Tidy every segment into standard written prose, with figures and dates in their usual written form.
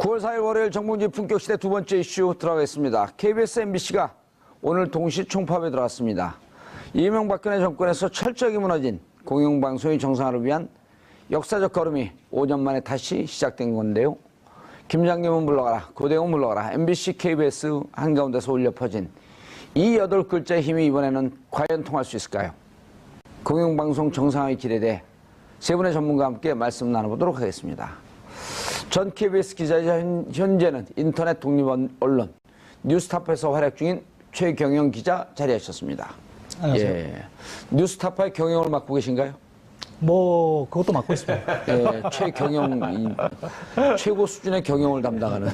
9월 4일 월요일 정봉주 품격시대 두 번째 이슈 들어가겠습니다. KBS, MBC가 오늘 동시 총파업에 들어갔습니다. 이명박근혜 정권에서 철저하게 무너진 공영방송의 정상화를 위한 역사적 걸음이 5년 만에 다시 시작된 건데요. 김장겸은 물러가라, 고대웅 물러가라, MBC, KBS 한가운데서 울려 퍼진 이 8글자의 힘이 이번에는 과연 통할 수 있을까요? 공영방송 정상화의 길에 대해 세 분의 전문가와 함께 말씀 나눠보도록 하겠습니다. 전 KBS 기자이자 현재는 인터넷 독립 언론 뉴스타파에서 활약 중인 최경영 기자 자리하셨습니다. 안녕하세요. 예. 뉴스타파의 경영을 맡고 계신가요? 뭐 그것도 맡고 있습니다. 예, 최경영, 최고 수준의 경영을 담당하는.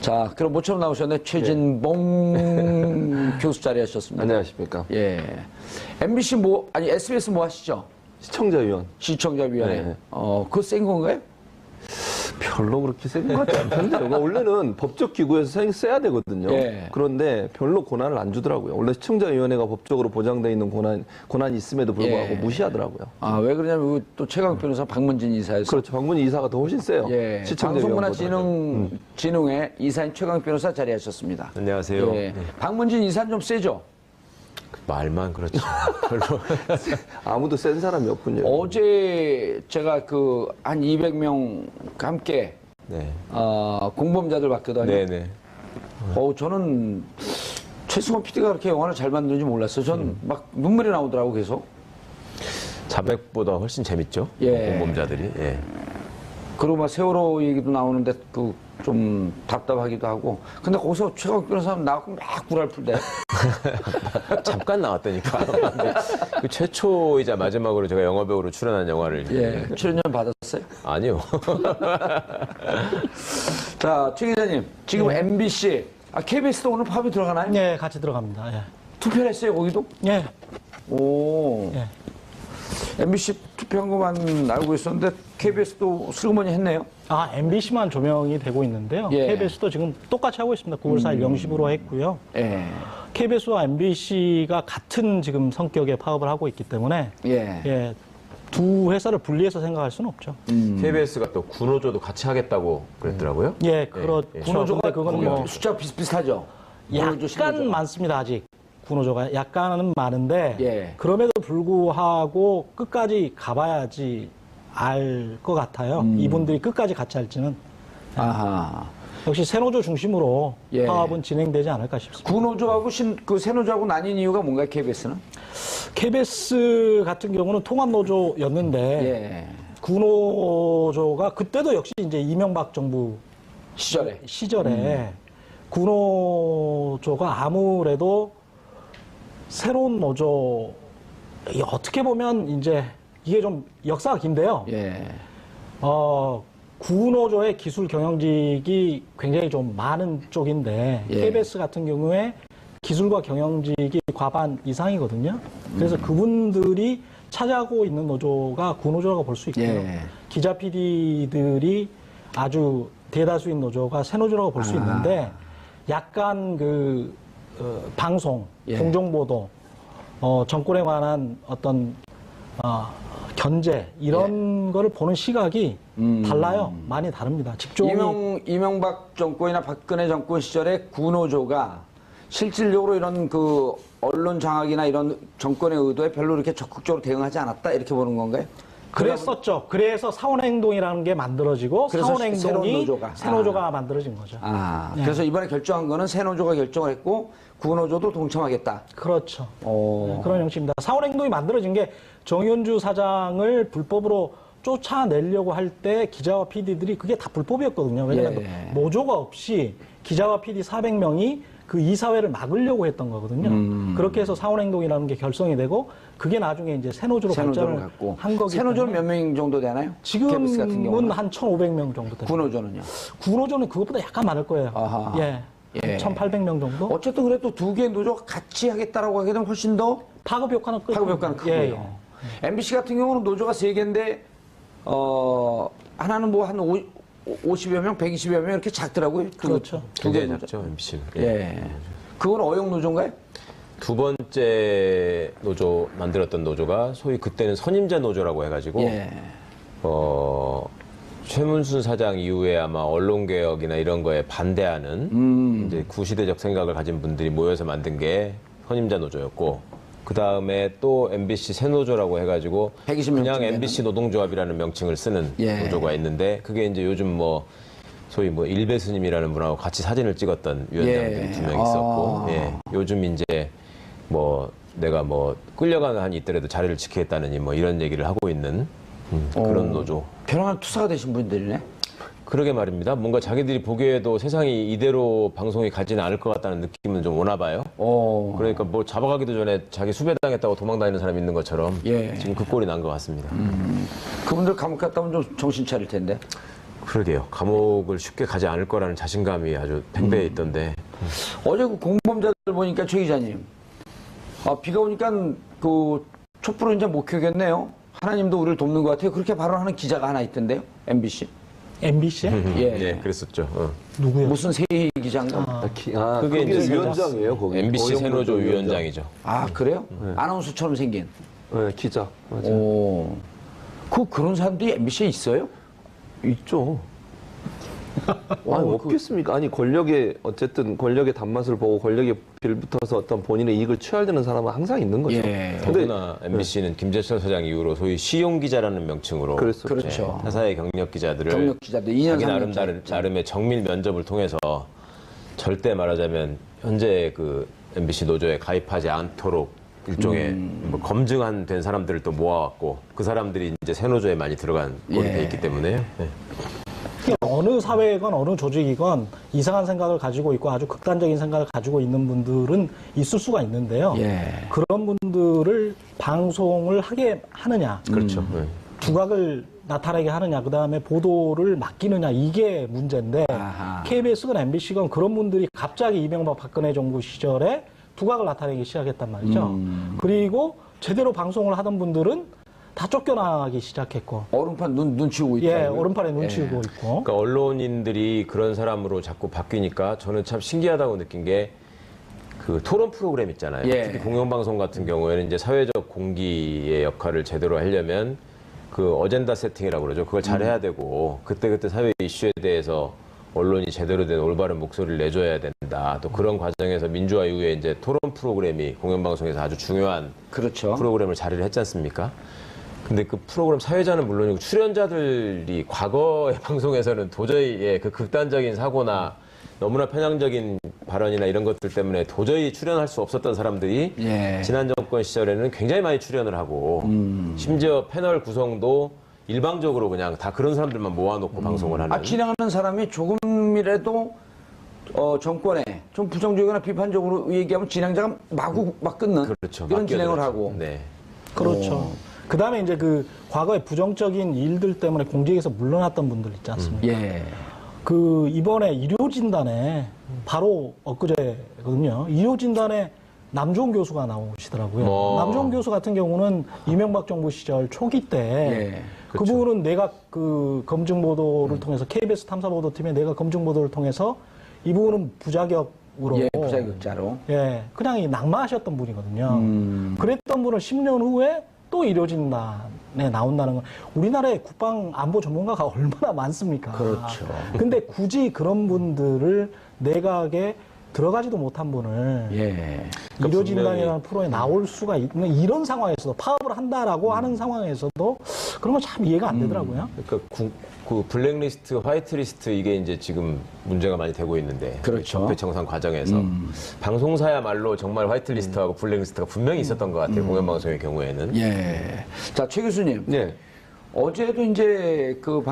자, 그럼 모처럼 나오셨네. 최진봉 교수 자리하셨습니다. 안녕하십니까. 예. MBC SBS 뭐 하시죠? 시청자위원. 시청자위원회. 네. 그거 센 건가요? 별로 그렇게 센 것 같지 않던데. 원래는 법적 기구에서 써야 되거든요. 예. 그런데 별로 권한을 안 주더라고요. 원래 시청자위원회가 법적으로 보장되어 있는 권한이 있음에도 불구하고 예. 무시하더라고요. 아, 왜 그러냐면 또 최강 변호사 박문진 이사였어요. 그렇죠. 방문희 이사가 더 훨씬 세요. 예. 방송문화진흥진흥회 이사인 최강 변호사 자리하셨습니다. 안녕하세요. 예. 박문진 이사는 좀 세죠? 말만 그렇죠. 별로. 아무도 센 사람이 없군요. 어제 제가 한 200명 함께 네. 공범자들 봤거든요. 네네. 저는 최승원 PD가 그렇게 영화를 잘 만드는지 몰랐어요. 전 막 눈물이 나오더라고 계속. 자백보다 훨씬 재밌죠. 예. 공범자들이. 예. 그리고 막 세월호 얘기도 나오는데 좀 답답하기도 하고. 근데 거기서 최강 변호사 나와서 막 구랄 풀대. 잠깐 나왔다니까. 그 최초이자 마지막으로 제가 영화배우로 출연한 영화를. 예. 출연료 받았어요? 아니요. 자, 최 기자님. 지금 MBC, KBS도 오늘 파업이 들어가나요? 네, 같이 들어갑니다. 예. 투표를 했어요, 거기도? 예. 오. 예. MBC 투표한 것만 알고 있었는데 KBS도 슬그머니 했네요. MBC만 조명이 되고 있는데요. 예. KBS도 지금 똑같이 하고 있습니다. 9월 4일 0시부로 했고요. 예. KBS와 MBC가 같은 지금 성격의 파업을 하고 있기 때문에 예. 두 회사를 분리해서 생각할 수는 없죠. KBS가 또 군호조도 같이 하겠다고 그랬더라고요. 예, 그렇죠. 군호조가 근데 그건 뭐 숫자 비슷비슷하죠. 군호조, 신호조. 약간 많습니다, 아직. 군호조가 약간은 많은데 예. 그럼에도 불구하고 끝까지 가봐야지 알 것 같아요. 이분들이 끝까지 같이 할지는. 아하. 역시 새노조 중심으로 예. 파업은 진행되지 않을까 싶습니다. 군호조하고 새노조하고 나뉜 이유가 뭔가요, KBS는? KBS 같은 경우는 통합노조였는데 예. 군호조가 그때도 역시 이제 이명박 정부 시절에. 군호조가 아무래도 새로운 노조, 어떻게 보면 이제 이게 좀 역사가 긴데요. 예. 군호조의 기술 경영직이 굉장히 좀 많은 쪽인데 예. KBS 같은 경우에 기술과 경영직이 과반 이상이거든요. 그래서 그분들이 차지하고 있는 노조가 군노조라고 볼 수 있고요. 예. 기자 PD들이 아주 대다수인 노조가 새노조라고 볼 수 있는데 약간 방송, 예. 공정보도, 정권에 관한 어떤 견제 이런 거를 보는 시각이 달라요. 많이 다릅니다. 직종이 이명박 정권이나 박근혜 정권 시절에 군호조가 실질적으로 이런 언론 장악이나 이런 정권의 의도에 별로 이렇게 적극적으로 대응하지 않았다 이렇게 보는 건가요? 그랬었죠. 그래서 사원행동이라는 게 만들어지고 그래서 사원행동이 새노조가. 새노조가 만들어진 거죠. 네. 그래서 이번에 결정한 거는 새노조가 결정을 했고 군호조도 동참하겠다. 그렇죠. 오. 네, 그런 형식입니다. 사원행동이 만들어진 게 정현주 사장을 불법으로 쫓아내려고 할 때 기자와 PD들이 그게 다 불법이었거든요. 왜냐하면 예. 노조가 없이 기자와 PD 400명이 그 이사회를 막으려고 했던 거거든요. 그렇게 해서 사원행동이라는 게 결성이 되고 그게 나중에 이제 새노조로 발전을 갖고. 한 거기 새노조는 때문에 몇 명 정도 되나요? KBS 같은 지금은 경우는? 한 1,500명 정도 돼요. 군호조는요? 군호조는 그것보다 약간 많을 거예요. 아하. 예. 예. 1,800명 정도? 어쨌든 그래도 두 개의 노조가 같이 하겠다라고 하게 되면 훨씬 더 파급 효과는 파급 효과는 크고요. 예, 예. MBC 같은 경우는 노조가 3개인데 하나는 뭐 한 50여 명, 120여 명 이렇게 작더라고요. 그렇죠. 두 개 굉장히 노조. 작죠, MBC는. 예. 그건 어용 노조인가요? 두 번째 노조 만들었던 노조가 소위 그때는 선임제 노조라고 해가지고 예. 최문순 사장 이후에 아마 언론개혁이나 이런 거에 반대하는 이제 구시대적 생각을 가진 분들이 모여서 만든 게 선임자 노조였고, 그 다음에 또 MBC 새노조라고 해가지고 120명 그냥 중에는. MBC 노동조합이라는 명칭을 쓰는 예. 노조가 있는데, 그게 이제 요즘 뭐 소위 뭐 일베 스님이라는 분하고 같이 사진을 찍었던 위원장들이 예. 2명 있었고, 예. 요즘 이제 뭐 내가 뭐 끌려가는 한이 있더라도 자리를 지키겠다느니 뭐 이런 얘기를 하고 있는 그런 노조. 편안한 투사가 되신 분들이네. 그러게 말입니다. 뭔가 자기들이 보기에도 세상이 이대로 방송이 가지는 않을 것 같다는 느낌은 좀 오나 봐요. 그러니까 뭐 잡아가기도 전에 자기 수배당했다고 도망다니는 사람이 있는 것처럼 예. 지금 그 꼴이 난 것 같습니다. 그분들 감옥 갔다 오면 좀 정신 차릴 텐데. 그러게요. 감옥을 쉽게 가지 않을 거라는 자신감이 아주 팽배해 있던데. 어제 그 공범자들 보니까 최 기자님, 비가 오니까 그 촛불은 이제 못 켜겠네요. 하나님도 우리를 돕는 것 같아요. 그렇게 발언하는 기자가 하나 있던데요. MBC. MBC? 예. 예, 그랬었죠. 누구요? 무슨 세희 기자인가? 그게 이제 위원장이에요, 거기. MBC 새노조 위원장이죠. 아, 그래요? 아나운서처럼 생긴. 네, 기자. 맞아요. 오. 그런 사람들이 MBC에 있어요? 있죠. 아니, 없겠습니까? 아니, 어쨌든 권력의 단맛을 보고 권력에 빌붙어서 어떤 본인의 이익을 취하려는 사람은 항상 있는 거죠. 예. 더구나 MBC는 김재철 사장 이후로 소위 시용 기자라는 명칭으로 그랬었죠. 그렇죠. 타사의 경력 기자들을 경력 기자들 2년, 자기 3년 나름의 정밀 면접을 통해서 절대 말하자면 현재 그 MBC 노조에 가입하지 않도록 일종의 뭐 검증한 된 사람들을 또 모아왔고, 그 사람들이 이제 새 노조에 많이 들어간 꼴이 예. 돼 있기 때문에요. 예. 어느 사회건 어느 조직이건 이상한 생각을 가지고 있고 아주 극단적인 생각을 가지고 있는 분들은 있을 수가 있는데요. 예. 그런 분들을 방송을 하게 하느냐, 그렇죠. 예. 두각을 나타내게 하느냐, 그 다음에 보도를 맡기느냐, 이게 문제인데, 아하. KBS건 MBC건 그런 분들이 갑자기 이명박 박근혜 정부 시절에 두각을 나타내기 시작했단 말이죠. 그리고 제대로 방송을 하던 분들은 다 쫓겨나기 시작했고, 얼음판 눈치우고 있다. 예, 오른팔에 눈치우고 있고. 그러니까 언론인들이 그런 사람으로 자꾸 바뀌니까 저는 참 신기하다고 느낀 게, 그 토론 프로그램 있잖아요. 예. 특히 공영방송 같은 경우에는 이제 사회적 공기의 역할을 제대로 하려면 그 어젠다 세팅이라고 그러죠. 그걸 잘해야 되고, 그때그때 사회 이슈에 대해서 언론이 제대로 된 올바른 목소리를 내줘야 된다. 또 그런 과정에서 민주화 이후에 이제 토론 프로그램이 공영방송에서 아주 중요한 그렇죠. 프로그램을 자리를 했지 않습니까? 근데 그 프로그램 사회자는 물론이고 출연자들이 과거의 방송에서는 도저히 그 극단적인 사고나 너무나 편향적인 발언이나 이런 것들 때문에 도저히 출연할 수 없었던 사람들이 예. 지난 정권 시절에는 굉장히 많이 출연을 하고 심지어 패널 구성도 일방적으로 그냥 다 그런 사람들만 모아놓고 방송을 하는. 진행하는 사람이 조금이라도 정권에 좀 부정적이거나 비판적으로 얘기하면 진행자가 막 끊는 그렇죠. 이런 진행을 맡겨들었죠. 하고. 네. 그렇죠. 그 다음에 이제 그 과거에 부정적인 일들 때문에 공직에서 물러났던 분들 있지 않습니까? 예. 그 이번에 의료진단에 바로 엊그제거든요. 의료진단에 남종훈 교수가 나오시더라고요. 남종훈 교수 같은 경우는 이명박 정부 시절 초기 때 예. 그분은 내가 그 검증 보도를 통해서 KBS 탐사보도팀의 내가 검증 보도를 통해서 이분은 부자격으로 예, 부자격자로. 예, 그냥 낙마하셨던 분이거든요. 그랬던 분을 10년 후에 또 의료진단에 나온다는 건 우리나라의 국방 안보 전문가가 얼마나 많습니까? 그렇죠. 근데 굳이 그런 분들을 내각에 들어가지도 못한 분을 예. 의료진단이라는 프로에 나올 수가 있는 이런 상황에서도 파업을 한다라고 하는 상황에서도 그런 건 참 이해가 안 되더라고요. 그러니까 그 블랙리스트, 화이트리스트 이게 이제 지금 문제가 많이 되고 있는데, 그렇죠. 적폐청산 과정에서 방송사야말로 정말 화이트리스트하고 블랙리스트가 분명히 있었던 것 같아요. 공영방송의 경우에는. 예. 자, 최 교수님. 네. 어제도 이제 그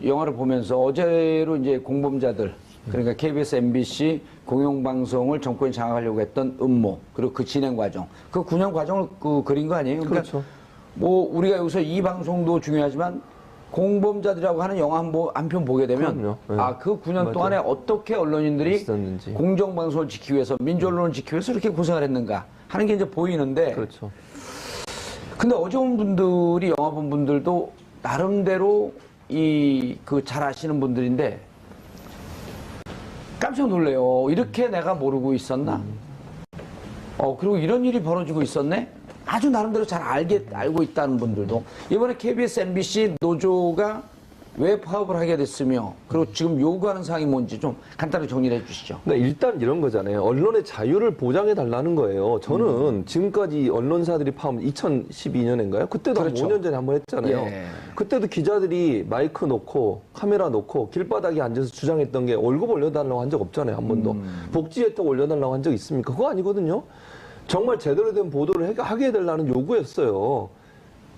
영화를 보면서 어제로 이제 공범자들, 그러니까 KBS, MBC 공영방송을 정권이 장악하려고 했던 음모, 그리고 그 진행 과정, 그 9년 과정을 그린 거 아니에요? 그러니까 그렇죠. 뭐 우리가 여기서 이 방송도 중요하지만 공범자들이라고 하는 영화 한 편 보게 되면 그럼요. 네. 그 9년 맞아요. 동안에 어떻게 언론인들이 있었는지. 공정방송을 지키기 위해서, 민주언론을 지키기 위해서 이렇게 고생을 했는가 하는 게 이제 보이는데, 그렇죠. 근데 어제 온 분들이, 영화 본 분들도 나름대로 잘 아시는 분들인데 깜짝 놀래요. 이렇게 내가 모르고 있었나? 그리고 이런 일이 벌어지고 있었네? 아주 나름대로 잘 알고 있다는 분들도. 이번에 KBS, MBC 노조가 왜 파업을 하게 됐으며 그리고 지금 요구하는 사항이 뭔지 좀 간단히 정리를 해주시죠. 그러니까 일단 이런 거잖아요. 언론의 자유를 보장해 달라는 거예요. 저는 지금까지 언론사들이 파업 2012년인가요? 그때도 그렇죠. 한 5년 전에 한번 했잖아요. 예. 그때도 기자들이 마이크 놓고 카메라 놓고 길바닥에 앉아서 주장했던 게 월급 올려달라고 한 적 없잖아요. 한 번도. 복지 혜택 올려달라고 한 적 있습니까? 그거 아니거든요. 정말 제대로 된 보도를 하게 해달라는 요구였어요.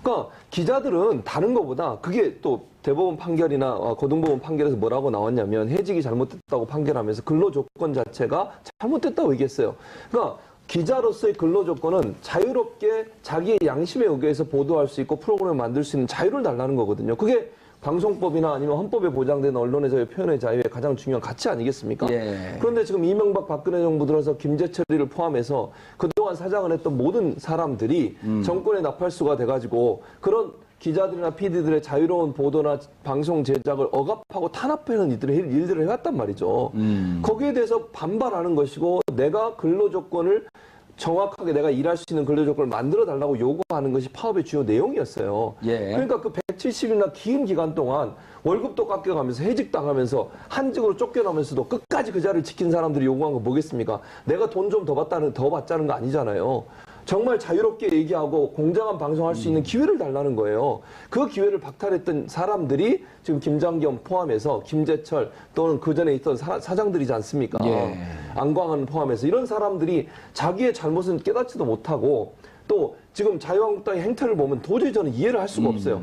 그러니까 기자들은 다른 것보다 그게 또 대법원 판결이나 고등법원 판결에서 뭐라고 나왔냐면 해직이 잘못됐다고 판결하면서 근로조건 자체가 잘못됐다고 얘기했어요. 그러니까 기자로서의 근로조건은 자유롭게 자기의 양심에 의해서 보도할 수 있고 프로그램을 만들 수 있는 자유를 달라는 거거든요. 그게 방송법이나 아니면 헌법에 보장되는 언론의 자유, 표현의 자유의 가장 중요한 가치 아니겠습니까? 예. 그런데 지금 이명박 박근혜 정부 들어서 김재철이를 포함해서 그동안 사장을 했던 모든 사람들이 정권의 나팔수가 돼가지고 그런 기자들이나 PD들의 자유로운 보도나 방송 제작을 억압하고 탄압하는 일들을 해왔단 말이죠. 거기에 대해서 반발하는 것이고 내가 근로조건을 정확하게 내가 일할 수 있는 근로조건을 만들어 달라고 요구하는 것이 파업의 주요 내용이었어요. 예. 그러니까 그 170일이나 긴 기간 동안 월급도 깎여가면서 해직당하면서 한직으로 쫓겨나면서도 끝까지 그 자리를 지킨 사람들이 요구한 거 뭐겠습니까? 내가 돈 좀 더 받자는 거 아니잖아요. 정말 자유롭게 얘기하고 공정한 방송할 수 있는 기회를 달라는 거예요. 그 기회를 박탈했던 사람들이 지금 김장겸 포함해서 김재철 또는 그 전에 있던 사장들이지 않습니까? 예. 안광한 포함해서 이런 사람들이 자기의 잘못은 깨닫지도 못하고 또 지금 자유한국당의 행태를 보면 도저히 저는 이해를 할 수가 없어요.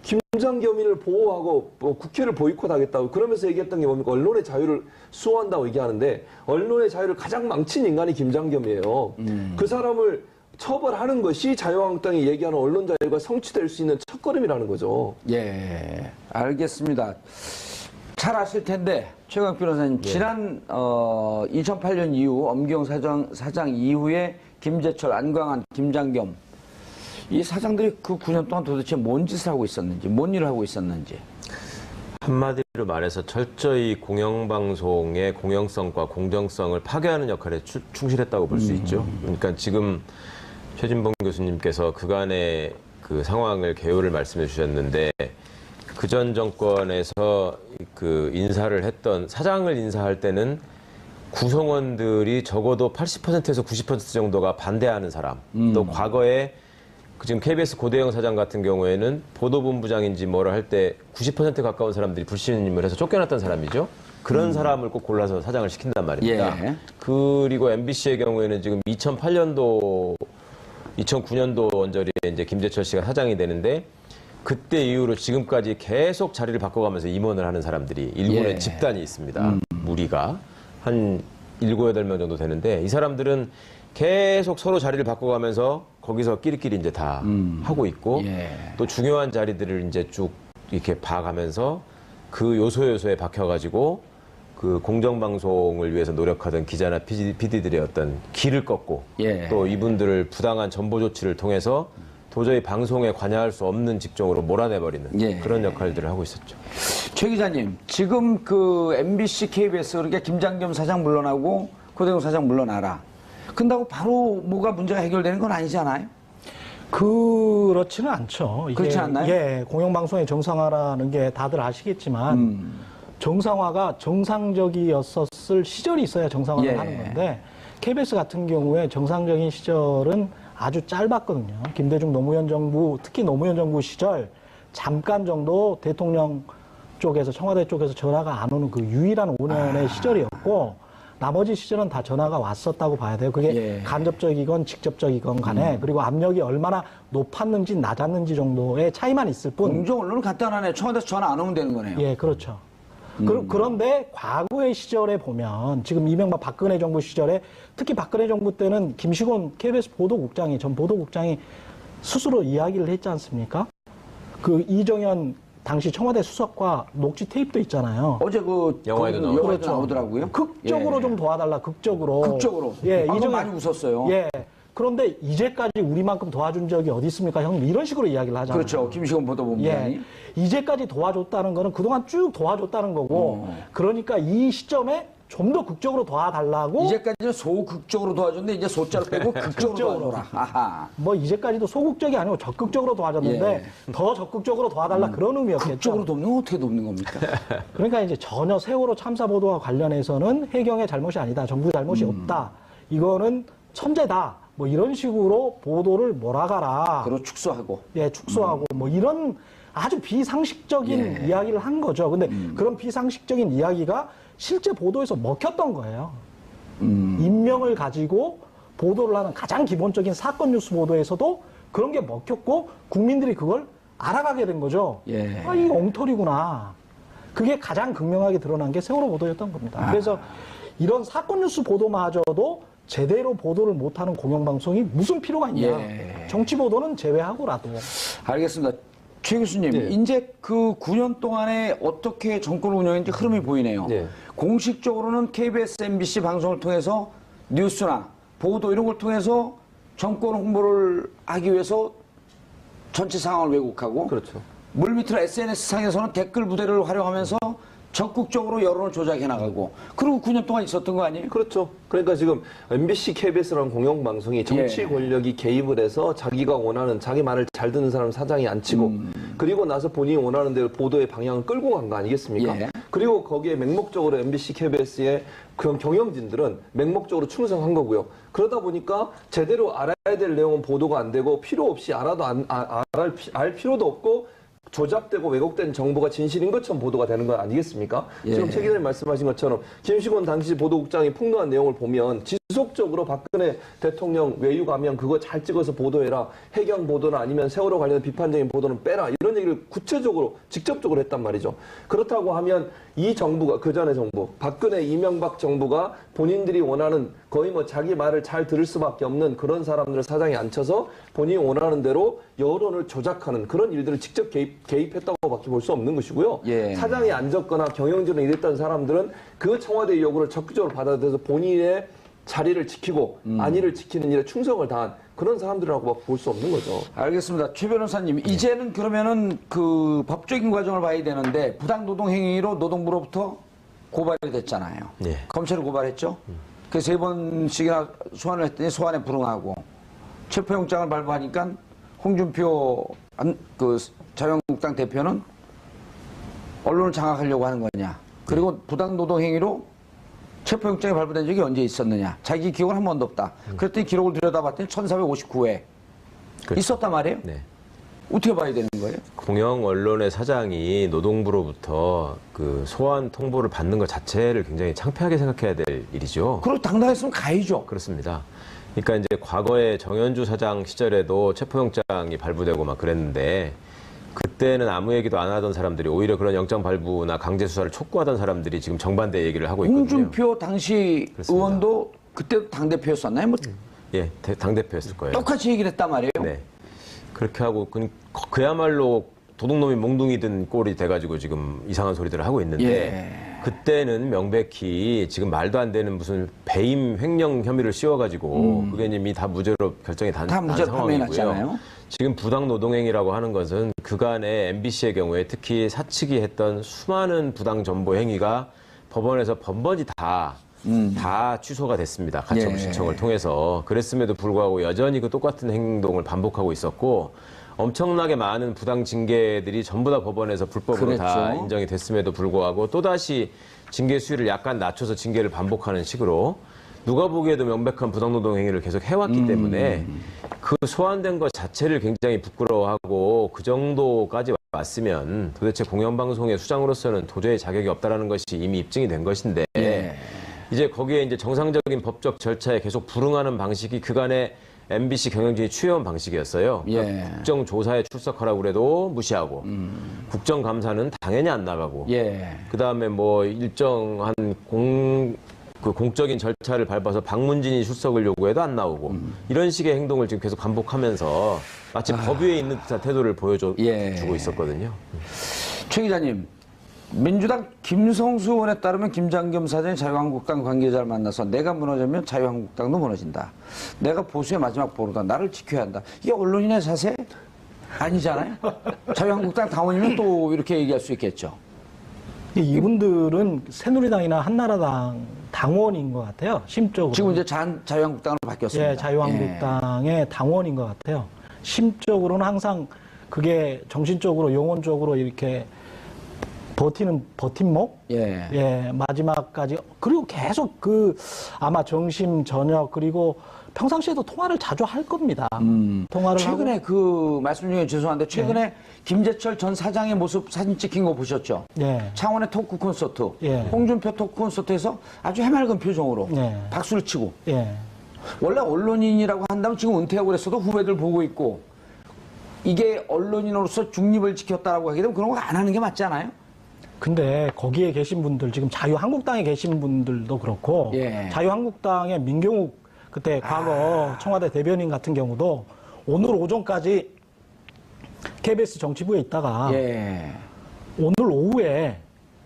김장겸인을 보호하고 국회를 보이콧하겠다고 그러면서 얘기했던 게 뭡니까? 언론의 자유를 수호한다고 얘기하는데 언론의 자유를 가장 망친 인간이 김장겸이에요. 그 사람을 처벌하는 것이 자유한국당이 얘기하는 언론 자유가 성취될 수 있는 첫걸음이라는 거죠. 예, 알겠습니다. 잘 아실 텐데 최강 변호사님 지난 2008년 이후 엄경 사장 이후에 김재철, 안광한, 김장겸 이 사장들이 그 9년 동안 도대체 뭔 짓을 하고 있었는지, 뭔 일을 하고 있었는지. 한마디로 말해서 철저히 공영방송의 공영성과 공정성을 파괴하는 역할에 충실했다고 볼 수 있죠. 그러니까 지금 최진봉 교수님께서 그간의 그 상황을 개요를 말씀해 주셨는데 그전 정권에서 그 인사를 했던 사장을 인사할 때는 구성원들이 적어도 80%에서 90% 정도가 반대하는 사람. 또 과거에 지금 KBS 고대영 사장 같은 경우에는 보도본부장인지 뭐를 할 때 90% 가까운 사람들이 불신임을 해서 쫓겨났던 사람이죠. 그런 사람을 꼭 골라서 사장을 시킨단 말입니다. 예. 그리고 MBC의 경우에는 지금 2008년도, 2009년도 언저리에 이제 김재철 씨가 사장이 되는데 그때 이후로 지금까지 계속 자리를 바꿔가면서 임원을 하는 사람들이 일본의 예. 집단이 있습니다. 무리가 한 7, 8명 정도 되는데 이 사람들은 계속 서로 자리를 바꿔가면서 거기서 끼리끼리 이제 다 하고 있고 예. 또 중요한 자리들을 이제 쭉 이렇게 봐가면서 그 요소에 박혀가지고 그 공정방송을 위해서 노력하던 기자나 PD들의 어떤 길을 꺾고 예. 또 이분들을 부당한 전보 조치를 통해서 도저히 방송에 관여할 수 없는 직종으로 몰아내버리는 예. 그런 역할들을 하고 있었죠. 최 기자님, 지금 그 MBC, KBS 그러니까 김장겸 사장 물러나고 고대영 사장 물러나라. 근다고 바로 뭐가 문제가 해결되는 건 아니잖아요? 그렇지는 않죠. 이게, 그렇지 않나요? 예, 공영방송의 정상화라는 게 다들 아시겠지만 정상화가 정상적이었었을 시절이 있어야 정상화를 예. 하는 건데 KBS 같은 경우에 정상적인 시절은 아주 짧았거든요. 김대중 노무현 정부, 특히 노무현 정부 시절 잠깐 정도 대통령 쪽에서 청와대 쪽에서 전화가 안 오는 그 유일한 5년의 시절이었고 나머지 시절은 다 전화가 왔었다고 봐야 돼요. 그게 예. 간접적이건 직접적이건 간에 그리고 압력이 얼마나 높았는지 낮았는지 정도의 차이만 있을 뿐. 공정 언론은 간단하네. 청와대에서 전화 안 오면 되는 거네요. 예, 그렇죠. 그런데 과거의 시절에 보면 지금 이명박 박근혜 정부 시절에 특히 박근혜 정부 때는 김시곤 KBS 보도국장이 전 보도국장이 스스로 이야기를 했지 않습니까? 그 이정현 당시 청와대 수석과 녹취 테이프도 있잖아요. 어제 그 영화에도 나오고. 영화에도 그렇죠. 나오더라고요. 극적으로 예. 좀 도와달라. 극적으로. 극적으로. 예, 방금 이정현 많이 웃었어요. 예. 그런데 이제까지 우리만큼 도와준 적이 어디 있습니까, 형님? 이런 식으로 이야기를 하잖아요. 그렇죠. 김시곤 보도본부장이. 예. 이제까지 도와줬다는 거는 그동안 쭉 도와줬다는 거고, 그러니까 이 시점에 좀 더 극적으로 도와달라고 이제까지는 소극적으로 도와줬는데 이제 소자를 빼고 극적으로 도와줘라. 아하. 뭐 이제까지도 소극적이 아니고 적극적으로 도와줬는데 더 적극적으로 도와달라 그런 의미였겠죠. 극적으로 돕는 건 어떻게 돕는 겁니까? 그러니까 이제 전혀 세월호 참사 보도와 관련해서는 해경의 잘못이 아니다. 정부 잘못이 없다. 이거는 천재다. 뭐 이런 식으로 보도를 몰아가라. 그로 축소하고. 예, 축소하고 뭐 이런 아주 비상식적인 이야기를 한 거죠. 근데 그런 비상식적인 이야기가 실제 보도에서 먹혔던 거예요. 인명을 가지고 보도를 하는 가장 기본적인 사건 뉴스 보도에서도 그런 게 먹혔고 국민들이 그걸 알아가게 된 거죠. 예. 아, 이거 엉터리구나. 그게 가장 극명하게 드러난 게 세월호 보도였던 겁니다. 그래서 이런 사건 뉴스 보도마저도 제대로 보도를 못하는 공영방송이 무슨 필요가 있냐. 예. 정치 보도는 제외하고라도. 알겠습니다. 최 교수님, 네. 이제 그 9년 동안에 어떻게 정권 운영인지 흐름이 보이네요. 네. 공식적으로는 KBS, MBC 방송을 통해서 뉴스나 보도 이런 걸 통해서 정권 홍보를 하기 위해서 전체 상황을 왜곡하고 그렇죠. 물밑으로 SNS 상에서는 댓글 부대를 활용하면서 적극적으로 여론을 조작해 나가고 그리고 9년 동안 있었던 거 아니에요? 그렇죠. 그러니까 지금 MBC, KBS라는 공영방송이 정치 예. 권력이 개입을 해서 자기가 원하는 자기 말을 잘 듣는 사람 사장이 앉히고 그리고 나서 본인이 원하는 대로 보도의 방향을 끌고 간 거 아니겠습니까? 예. 그리고 거기에 맹목적으로 MBC, KBS의 그런 경영진들은 맹목적으로 충성한 거고요. 그러다 보니까 제대로 알아야 될 내용은 보도가 안 되고 필요 없이 알아도 알 필요도 없고 조작되고 왜곡된 정보가 진실인 것처럼 보도가 되는 거 아니겠습니까? 예. 지금 최 기자님 말씀하신 것처럼 김시곤 당시 보도국장이 폭로한 내용을 보면 지속적으로 박근혜 대통령 외유 가면 그거 잘 찍어서 보도해라. 해경 보도나 아니면 세월호 관련 비판적인 보도는 빼라. 이런 얘기를 구체적으로 직접적으로 했단 말이죠. 그렇다고 하면 이 정부가 그전의 정부 박근혜 이명박 정부가 본인들이 원하는 거의 뭐 자기 말을 잘 들을 수밖에 없는 그런 사람들을 사장에 앉혀서 본인이 원하는 대로 여론을 조작하는 그런 일들을 직접 개입했다고밖에 볼 수 없는 것이고요. 예. 사장에 앉았거나 경영진을 일했던 사람들은 그 청와대의 요구를 적극적으로 받아들여서 본인의 자리를 지키고 안위를 지키는 일에 충성을 다한 그런 사람들이라고 볼 수 없는 거죠. 알겠습니다. 최 변호사님, 이제는 그러면은 그 법적인 과정을 봐야 되는데 부당 노동 행위로 노동부로부터 고발이 됐잖아요. 예. 검찰을 고발했죠. 그래서 3번씩이나 소환을 했더니 소환에 불응하고 체포영장을 발부하니까 홍준표 그 자유한국당 대표는 언론을 장악하려고 하는 거냐. 그리고 부당 노동 행위로 체포영장이 발부된 적이 언제 있었느냐. 자기 기억은 한 번도 없다. 그랬더니 기록을 들여다봤더니 1459회 그렇죠. 있었단 말이에요. 네. 어떻게 봐야 되는 거예요? 공영 언론의 사장이 노동부로부터 그 소환 통보를 받는 것 자체를 굉장히 창피하게 생각해야 될 일이죠. 그리고 당당했으면 가야죠. 그렇습니다. 그러니까 이제 과거에 정현주 사장 시절에도 체포영장이 발부되고 막 그랬는데 그때는 아무 얘기도 안 하던 사람들이 오히려 그런 영장 발부나 강제 수사를 촉구하던 사람들이 지금 정반대 얘기를 하고 있거든요. 홍준표 당시 그렇습니다. 의원도 그때 당대표였었나요? 뭐 예, 당대표였을 거예요. 똑같이 얘기를 했단 말이에요. 네. 그렇게 하고 그야말로 도둑놈이 몽둥이 든 꼴이 돼가지고 지금 이상한 소리들을 하고 있는데 예. 그때는 명백히 지금 말도 안 되는 무슨 배임 횡령 혐의를 씌워가지고 그게 이미 다 무죄로 결정이 난 무죄로 판명이 났잖아요. 상황이고요. 지금 부당 노동행위라고 하는 것은 그간의 MBC의 경우에 특히 사측이 했던 수많은 부당 전보 행위가 법원에서 번번이 다 취소가 됐습니다. 가처분 예. 신청을 통해서. 그랬음에도 불구하고 여전히 그 똑같은 행동을 반복하고 있었고 엄청나게 많은 부당 징계들이 전부 다 법원에서 불법으로 다 그랬죠. 인정이 됐음에도 불구하고 또다시 징계 수위를 약간 낮춰서 징계를 반복하는 식으로 누가 보기에도 명백한 부당노동 행위를 계속 해왔기 때문에 그 소환된 것 자체를 굉장히 부끄러워하고 그 정도까지 왔으면 도대체 공영방송의 수장으로서는 도저히 자격이 없다라는 것이 이미 입증이 된 것인데 예. 이제 거기에 이제 정상적인 법적 절차에 계속 불응하는 방식이 그간의 MBC 경영진이 취해온 방식이었어요. 그러니까 예. 국정조사에 출석하라고 그래도 무시하고 국정감사는 당연히 안 나가고 예. 그다음에 뭐 일정한 공적인 절차를 밟아서 방문진이 출석을 요구해도 안 나오고 이런 식의 행동을 지금 계속 반복하면서 마치 법 위에 있는 듯한 태도를 보여주고 예. 있었거든요. 최 기자님, 민주당 김성수 의원에 따르면 김장겸 사장이 자유한국당 관계자를 만나서 내가 무너지면 자유한국당도 무너진다. 내가 보수의 마지막 보루다. 나를 지켜야 한다. 이게 언론인의 자세? 아니잖아요. 자유한국당 당원이면 또 이렇게 얘기할 수 있겠죠. 이분들은 새누리당이나 한나라당 당원인 것 같아요. 심적으로. 지금 이제 자유한국당으로 바뀌었습니다. 예, 자유한국당의 당원인 것 같아요. 심적으로는 항상 그게 정신적으로, 영혼적으로 이렇게 버티는 버팀목? 예. 예, 마지막까지. 그리고 계속 아마 점심, 저녁, 그리고 평상시에도 통화를 자주 할 겁니다. 통화를 최근에 하고. 그 말씀 중에 죄송한데 최근에 김재철 전 사장의 모습 사진 찍힌 거 보셨죠? 예. 창원의 토크 콘서트, 예. 홍준표 토크 콘서트에서 아주 해맑은 표정으로 예. 박수를 치고 예. 원래 언론인이라고 한다면 지금 은퇴하고 그랬어도 후배들 보고 있고 이게 언론인으로서 중립을 지켰다라고 하게 되면 그런 거 안 하는 게 맞지 않아요? 근데 거기에 계신 분들, 지금 자유한국당에 계신 분들도 그렇고, 예. 자유한국당의 민경욱 그때 과거 청와대 대변인 같은 경우도 오늘 오전까지 KBS 정치부에 있다가 예. 오늘 오후에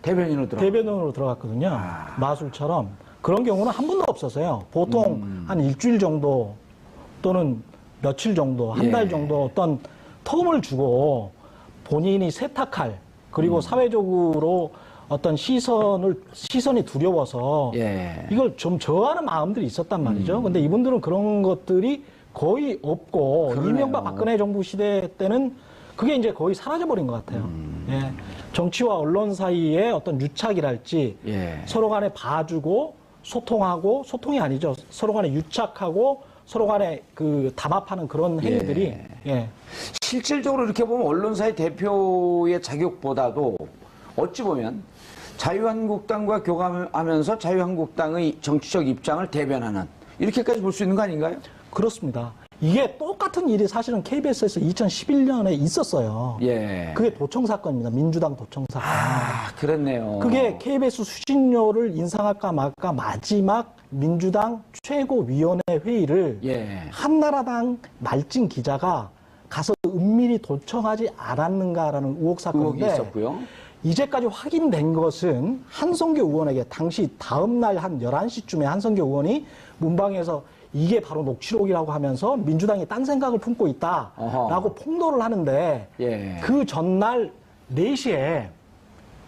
대변인으로 들어. 대변인으로 들어갔거든요. 마술처럼. 그런 경우는 한 번도 없었어요. 보통 한 일주일 정도 또는 며칠 정도, 한 달 예. 정도 어떤 텀을 주고 본인이 세탁할, 그리고 사회적으로 어떤 시선이 두려워서 예. 이걸 좀 저하는 마음들이 있었단 말이죠. 근데 이분들은 그런 것들이 거의 없고, 그러네요. 이명박 박근혜 정부 시대 때는 그게 이제 거의 사라져버린 것 같아요. 예. 정치와 언론 사이에 어떤 유착이랄지 예. 서로 간에 봐주고 소통하고, 소통이 아니죠. 서로 간에 유착하고 서로 간에 담합하는 그런 행위들이 예. 실질적으로 이렇게 보면 언론사의 대표의 자격보다도 어찌 보면 자유한국당과 교감하면서 자유한국당의 정치적 입장을 대변하는 이렇게까지 볼 수 있는 거 아닌가요? 그렇습니다. 이게 똑같은 일이 사실은 KBS에서 2011년에 있었어요. 예. 그게 도청 사건입니다. 민주당 도청 사건. 아, 그랬네요. 그게 KBS 수신료를 인상할까 말까 마지막 민주당 최고위원회 회의를 예. 한나라당 말진 기자가 가서 은밀히 도청하지 않았는가라는 의혹 의혹이 사건인데, 있었고요. 이제까지 확인된 것은 한성교 의원에게 당시 다음날 한 11시쯤에 한성교 의원이 문방에서 이게 바로 녹취록이라고 하면서 민주당이 딴 생각을 품고 있다라고 어허. 폭로를 하는데, 예. 그 전날 4시에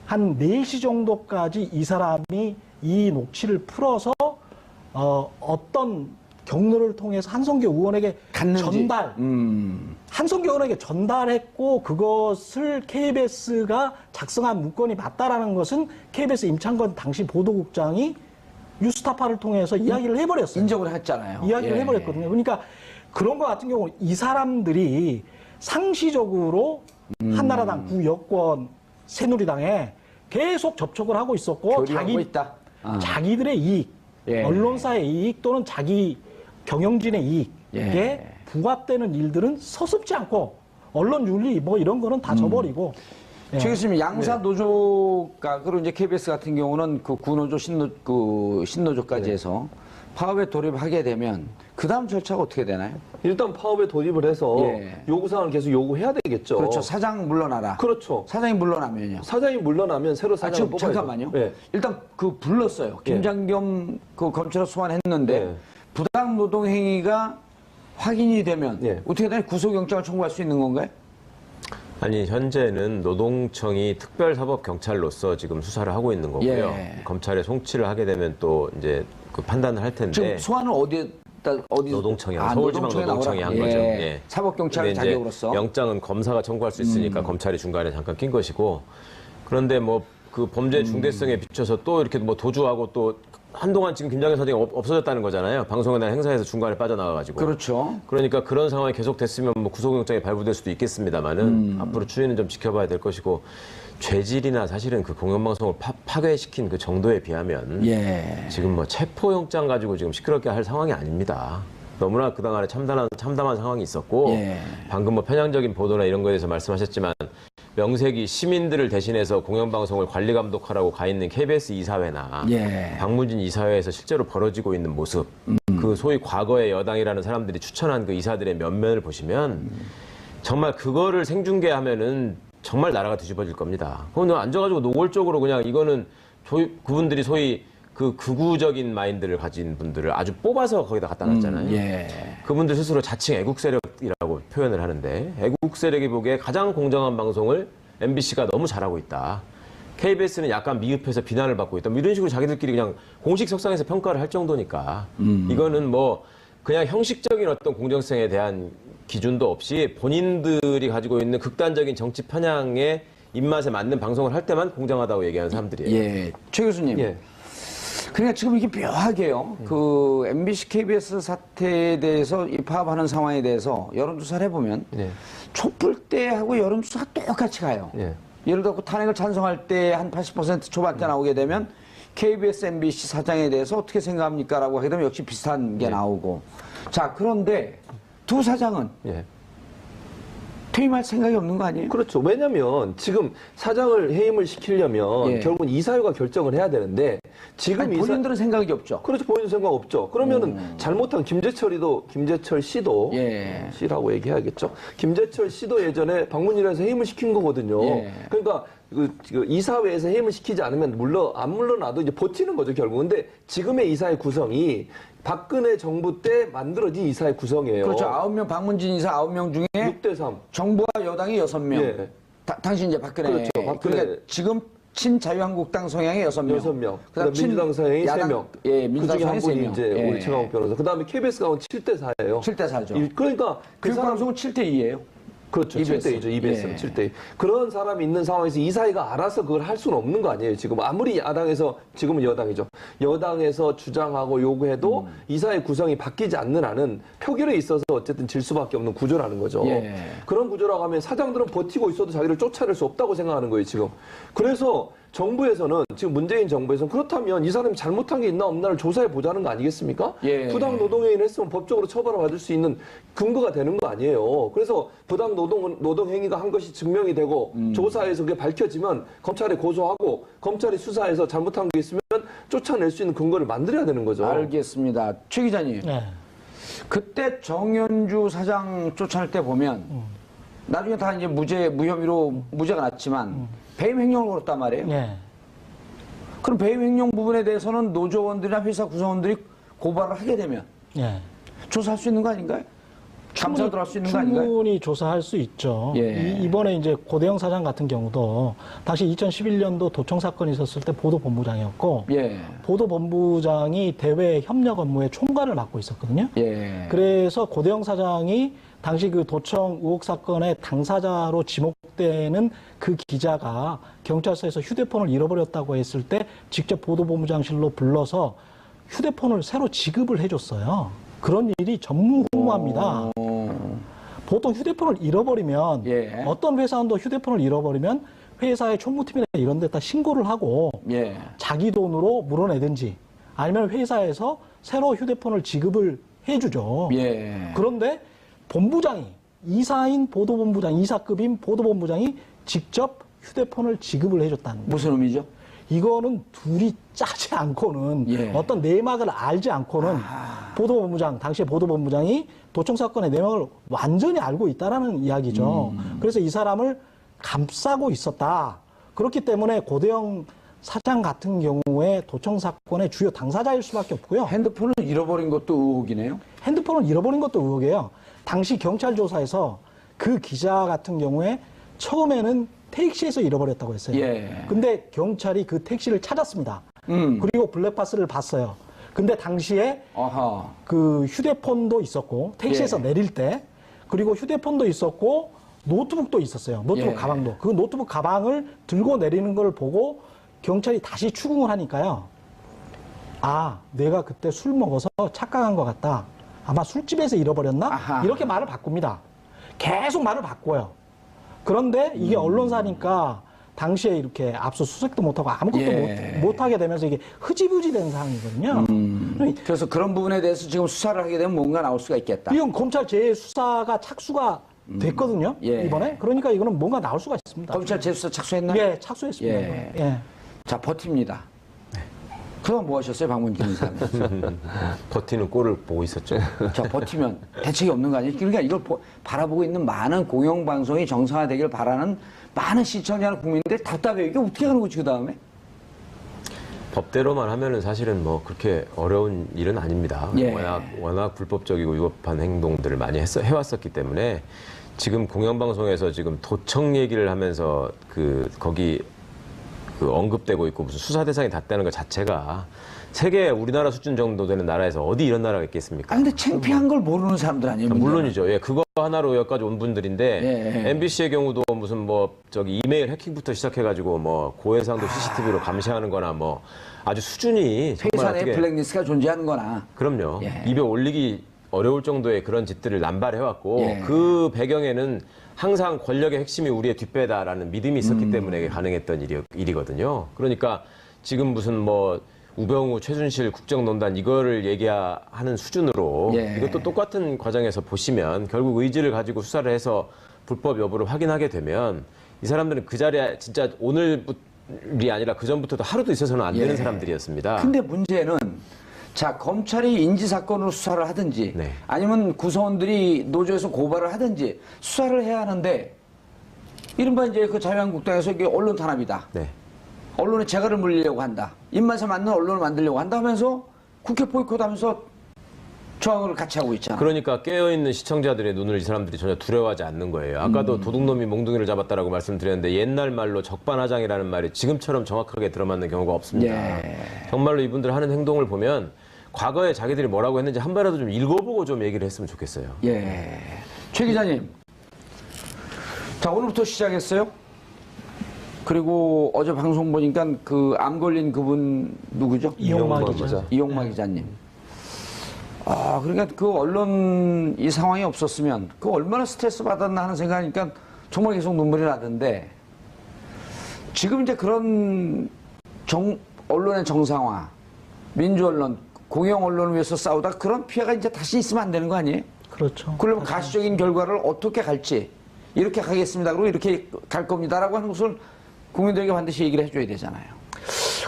한 4시 정도까지 이 사람이 이 녹취를 풀어서 어떤 경로를 통해서 한성교 의원에게 갔는지. 한성교 의원에게 전달했고, 그것을 KBS가 작성한 문건이 맞다라는 것은 KBS 임창건 당시 보도국장이 뉴스타파를 통해서 이야기를 해버렸어요. 인정을 했잖아요. 이야기를 예. 해버렸거든요. 그러니까 그런 것 같은 경우 이 사람들이 상시적으로 한나라당 구여권 새누리당에 계속 접촉을 하고 있었고, 교류하고 있다. 아. 자기들의 이익, 예. 언론사의 이익 또는 자기 경영진의 이익에 예. 부합되는 일들은 서슴지 않고 언론 윤리 뭐 이런 거는 다 저버리고. 예. 최 교수님, 양사 노조가, 그리고 이제 KBS 같은 경우는 그 구노조, 신노조까지 해서 파업에 돌입하게 되면 그 다음 절차가 어떻게 되나요? 일단 파업에 돌입을 해서 예. 요구사항을 계속 요구해야 되겠죠. 그렇죠. 사장 물러나라. 그렇죠. 사장이 물러나면요. 사장이 물러나면 새로 아, 사장을 지금 뽑아야죠. 잠깐만요. 예. 일단 불렀어요. 예. 김장겸 그 검찰에 소환했는데 예. 부당 노동 행위가 확인이 되면 예. 어떻게 되나요? 구속영장을 청구할 수 있는 건가요? 아니, 현재는 노동청이 특별사법경찰로서 지금 수사를 하고 있는 거고요. 예. 검찰에 송치를 하게 되면 또 이제 그 판단을 할 텐데. 지금 소환을 어디 노동청이 서울지방노동청이 한 거죠. 예. 사법경찰 근데 이제 자격으로서. 영장은 검사가 청구할 수 있으니까 검찰이 중간에 잠깐 낀 것이고, 그런데 뭐 그 범죄 중대성에 비춰서 또 이렇게 뭐 도주하고 또 한동안 지금 김장겸 사장이 없어졌다는 거잖아요. 방송에 대한 행사에서 중간에 빠져나가가지고. 그렇죠. 그러니까 그런 상황이 계속됐으면 뭐 구속영장이 발부될 수도 있겠습니다만은 앞으로 추이는 좀 지켜봐야 될 것이고, 죄질이나 사실은 그 공영방송을 파괴시킨 그 정도에 비하면 예. 지금 뭐 체포영장 가지고 지금 시끄럽게 할 상황이 아닙니다. 너무나 그동안에 참담한 상황이 있었고, 예. 방금 뭐 편향적인 보도나 이런 거에 대해서 말씀하셨지만, 명색이 시민들을 대신해서 공영방송을 관리 감독하라고 가 있는 KBS 이사회나 예. 박문진 이사회에서 실제로 벌어지고 있는 모습, 그 소위 과거의 여당이라는 사람들이 추천한 그 이사들의 면면을 보시면 정말 그거를 생중계하면은 정말 나라가 뒤집어질 겁니다. 그건 앉아가지고 노골적으로 그냥 이거는 그분들이 소위 그 극우적인 마인드를 가진 분들을 아주 뽑아서 거기다 갖다 놨잖아요. 예. 그분들 스스로 자칭 애국 세력이라고 표현을 하는데, 애국 세력이 보기에 가장 공정한 방송을 MBC가 너무 잘하고 있다. KBS는 약간 미흡해서 비난을 받고 있다. 뭐 이런 식으로 자기들끼리 그냥 공식 석상에서 평가를 할 정도니까 이거는 뭐 그냥 형식적인 어떤 공정성에 대한 기준도 없이 본인들이 가지고 있는 극단적인 정치 편향의 입맛에 맞는 방송을 할 때만 공정하다고 얘기하는 사람들이에요. 예. 최 교수님. 예. 그러니까 지금 이게 묘하게요. 그 MBC, KBS 사태에 대해서 이 파업하는 상황에 대해서 여론조사를 해보면 예. 촛불 때하고 여론조사가 똑같이 가요. 예. 예를 들어 탄핵을 찬성할 때 한 80% 초반대 나오게 되면 KBS, MBC 사장에 대해서 어떻게 생각합니까? 라고 하게 되면 역시 비슷한 게 나오고. 자, 그런데 두 사장은 예. 퇴임할 생각이 없는 거 아니에요? 그렇죠. 왜냐면 지금 사장을 해임을 시키려면 예. 결국은 이사회가 결정을 해야 되는데 지금 아니, 본인들은 생각이 없죠. 그렇죠. 본인 생각 없죠. 그러면은 잘못한 김재철 씨도 예. 씨라고 얘기해야겠죠. 김재철 씨도 예전에 방문일에서 해임을 시킨 거거든요. 예. 그러니까 그 이사회에서 해임을 시키지 않으면 안 물러나도 이제 버티는 거죠, 결국. 근데 지금의 이사회 구성이 박근혜 정부 때 만들어진 이사회 구성이에요. 그렇죠. 9명 방문진 이사 9명 중에 6대3. 정부와 여당이 6명. 예. 당신 이제 박근혜. 그렇죠. 박근혜. 그러니까 지금 친자유한국당 성향의 6명. 6명. 그다음 민주당 성향이 야당, 3명. 예, 민주당 그 중에 한 성향이 분이 3명. 이제 예. 우리 최강욱 변호사. 그 다음에 KBS 가면 7대4예요. 7대4죠. 그러니까 그 사람 교육방송은 7대2예요. 그렇죠. EBS. 7대2죠. EBS는 예. 7대2. 그런 사람이 있는 상황에서 이사회가 알아서 그걸 할 수는 없는 거 아니에요. 지금 아무리 야당에서, 지금은 여당이죠. 여당에서 주장하고 요구해도 이사회 구성이 바뀌지 않는 한은 표결에 있어서 어쨌든 질 수밖에 없는 구조라는 거죠. 예. 그런 구조라고 하면 사장들은 버티고 있어도 자기를 쫓아낼 수 없다고 생각하는 거예요, 지금. 그래서 정부에서는, 지금 문재인 정부에서는 그렇다면 이 사람이 잘못한 게 있나 없나를 조사해 보자는 거 아니겠습니까? 예. 부당 노동행위를 했으면 법적으로 처벌을 받을 수 있는 근거가 되는 거 아니에요. 그래서 부당 노동행위가 한 것이 증명이 되고 조사에서 그게 밝혀지면 검찰에 고소하고 검찰이 수사해서 잘못한 게 있으면 쫓아낼 수 있는 근거를 만들어야 되는 거죠. 알겠습니다. 최 기자님. 네. 그때 정연주 사장 쫓아낼 때 보면 나중에 다 이제 무혐의로 무죄가 났지만 배임 횡령을 걸었단 말이에요. 네. 그럼 배임 횡령 부분에 대해서는 노조원들이나 회사 구성원들이 고발을 하게 되면 네. 조사할 수 있는 거 아닌가요? 감사 들어갈 수 있는 거 아닌가요? 충분히 조사할 수 있죠. 예. 이번에 이제 고대영 사장 같은 경우도 당시 2011년도 도청 사건이 있었을 때 보도본부장이었고 예. 보도본부장이 대외 협력 업무의 총괄을 맡고 있었거든요. 예. 그래서 고대영 사장이 당시 그 도청 의혹 사건의 당사자로 지목되는 그 기자가 경찰서에서 휴대폰을 잃어버렸다고 했을 때 직접 보도본부장실로 불러서 휴대폰을 새로 지급을 해줬어요. 그런 일이 전무후무합니다. 보통 휴대폰을 잃어버리면 예. 어떤 회사원도 휴대폰을 잃어버리면 회사의 총무팀이나 이런 데다 신고를 하고 예. 자기 돈으로 물어내든지 아니면 회사에서 새로 휴대폰을 지급을 해주죠. 예. 그런데 본부장이 이사인 보도본부장, 이사급인 보도본부장이 직접 휴대폰을 지급을 해줬다는 거예요. 무슨 의미죠? 이거는 둘이 짜지 않고는 예. 어떤 내막을 알지 않고는 보도본부장, 당시에 보도본부장이 도청 사건의 내막을 완전히 알고 있다라는 이야기죠. 그래서 이 사람을 감싸고 있었다. 그렇기 때문에 고대영 사장 같은 경우에 도청 사건의 주요 당사자일 수밖에 없고요. 핸드폰을 잃어버린 것도 의혹이네요. 핸드폰을 잃어버린 것도 의혹이에요. 당시 경찰 조사에서 그 기자 같은 경우에 처음에는 택시에서 잃어버렸다고 했어요. 예. 근데 경찰이 그 택시를 찾았습니다. 그리고 블랙박스를 봤어요. 근데 당시에 아하. 그 휴대폰도 있었고 택시에서 예. 내릴 때 그리고 휴대폰도 있었고 노트북도 있었어요. 노트북 예. 가방도. 그 노트북 가방을 들고 내리는 걸 보고 경찰이 다시 추궁을 하니까요. 아, 내가 그때 술 먹어서 착각한 것 같다. 아마 술집에서 잃어버렸나? 아하. 이렇게 말을 바꿉니다. 계속 말을 바꿔요. 그런데 이게 언론사니까 당시에 이렇게 압수수색도 못하고 아무것도 예. 못하게 되면서 이게 흐지부지 된 상황이거든요. 그래서 그런 부분에 대해서 지금 수사를 하게 되면 뭔가 나올 수가 있겠다. 이건 검찰 재수사가 착수가 됐거든요. 예. 이번에. 그러니까 이거는 뭔가 나올 수가 있습니다. 검찰 재수사 착수했나요? 예, 착수했습니다. 예. 이번에. 예. 자, 버팁니다. 그동안 뭐 하셨어요, 방문진 이사님? 버티는 꼴을 보고 있었죠. 자, 버티면 대책이 없는 거 아니에요? 그러니까 이걸 바라보고 있는 많은 공영방송이 정상화되길 바라는 많은 시청자나 국민들이 답답해요. 이게 어떻게 하는 거지, 그 다음에? 법대로만 하면은 사실은 뭐 그렇게 어려운 일은 아닙니다. 예. 워낙 불법적이고 위법한 행동들을 많이 해왔었기 때문에 지금 공영방송에서 지금 도청 얘기를 하면서 거기 그 언급되고 있고 무슨 수사 대상이 닿다는 것 자체가 세계 우리나라 수준 정도 되는 나라에서 어디 이런 나라가 있겠습니까? 아 근데 창피한 걸 모르는 사람들 아니에요? 물론이죠. 예, 그거 하나로 여기까지 온 분들인데 예. MBC의 경우도 무슨 뭐 저기 이메일 해킹부터 시작해가지고 뭐 고해상도 CCTV로 감시하는-거나 뭐 아주 수준이 정말 회사 내 어떻게 블랙리스트가 존재하는 거나. 그럼요. 예. 입에 올리기 어려울 정도의 그런 짓들을 남발해왔고 예. 그 배경에는 항상 권력의 핵심이 우리의 뒷배다라는 믿음이 있었기 때문에 가능했던 일이거든요. 그러니까 지금 무슨 뭐 우병우, 최순실 국정농단 이거를 얘기하는 수준으로 예. 이것도 똑같은 과정에서 보시면 결국 의지를 가지고 수사를 해서 불법 여부를 확인하게 되면 이 사람들은 그 자리에 진짜 오늘이 아니라 그 전부터도 하루도 있어서는 안 되는 예. 사람들이었습니다. 근데 문제는 자 검찰이 인지사건으로 수사를 하든지 네. 아니면 구성원들이 노조에서 고발을 하든지 수사를 해야 하는데 이른바 이제 그 자유한국당에서 이게 언론 탄압이다. 네. 언론에 재갈을 물리려고 한다. 입맛에 맞는 언론을 만들려고 한다 하면서 국회 보이콧하면서 저항을 같이 하고 있잖아. 그러니까 깨어있는 시청자들의 눈을 이 사람들이 전혀 두려워하지 않는 거예요. 아까도 도둑놈이 몽둥이를 잡았다라고 말씀드렸는데 옛날 말로 적반하장이라는 말이 지금처럼 정확하게 들어맞는 경우가 없습니다. 예. 정말로 이분들 하는 행동을 보면 과거에 자기들이 뭐라고 했는지 한 번이라도 좀 읽어보고 좀 얘기를 했으면 좋겠어요. 예. 최 기자님. 자, 오늘부터 시작했어요. 그리고 어제 방송 보니까 그 암 걸린 그분 누구죠? 이용마 이용마 기자. 기자. 이용마 기자님. 아, 그러니까 그 언론 이 상황이 없었으면 그 얼마나 스트레스 받았나 하는 생각하니까 정말 계속 눈물이 나던데 지금 이제 그런 언론의 정상화, 민주언론, 공영언론을 위해서 싸우다 그런 피해가 이제 다시 있으면 안 되는 거 아니에요? 그렇죠. 그러면 가시적인 결과를 어떻게 갈지 이렇게 가겠습니다. 그리고 이렇게 갈 겁니다라고 하는 것을 국민들에게 반드시 얘기를 해줘야 되잖아요.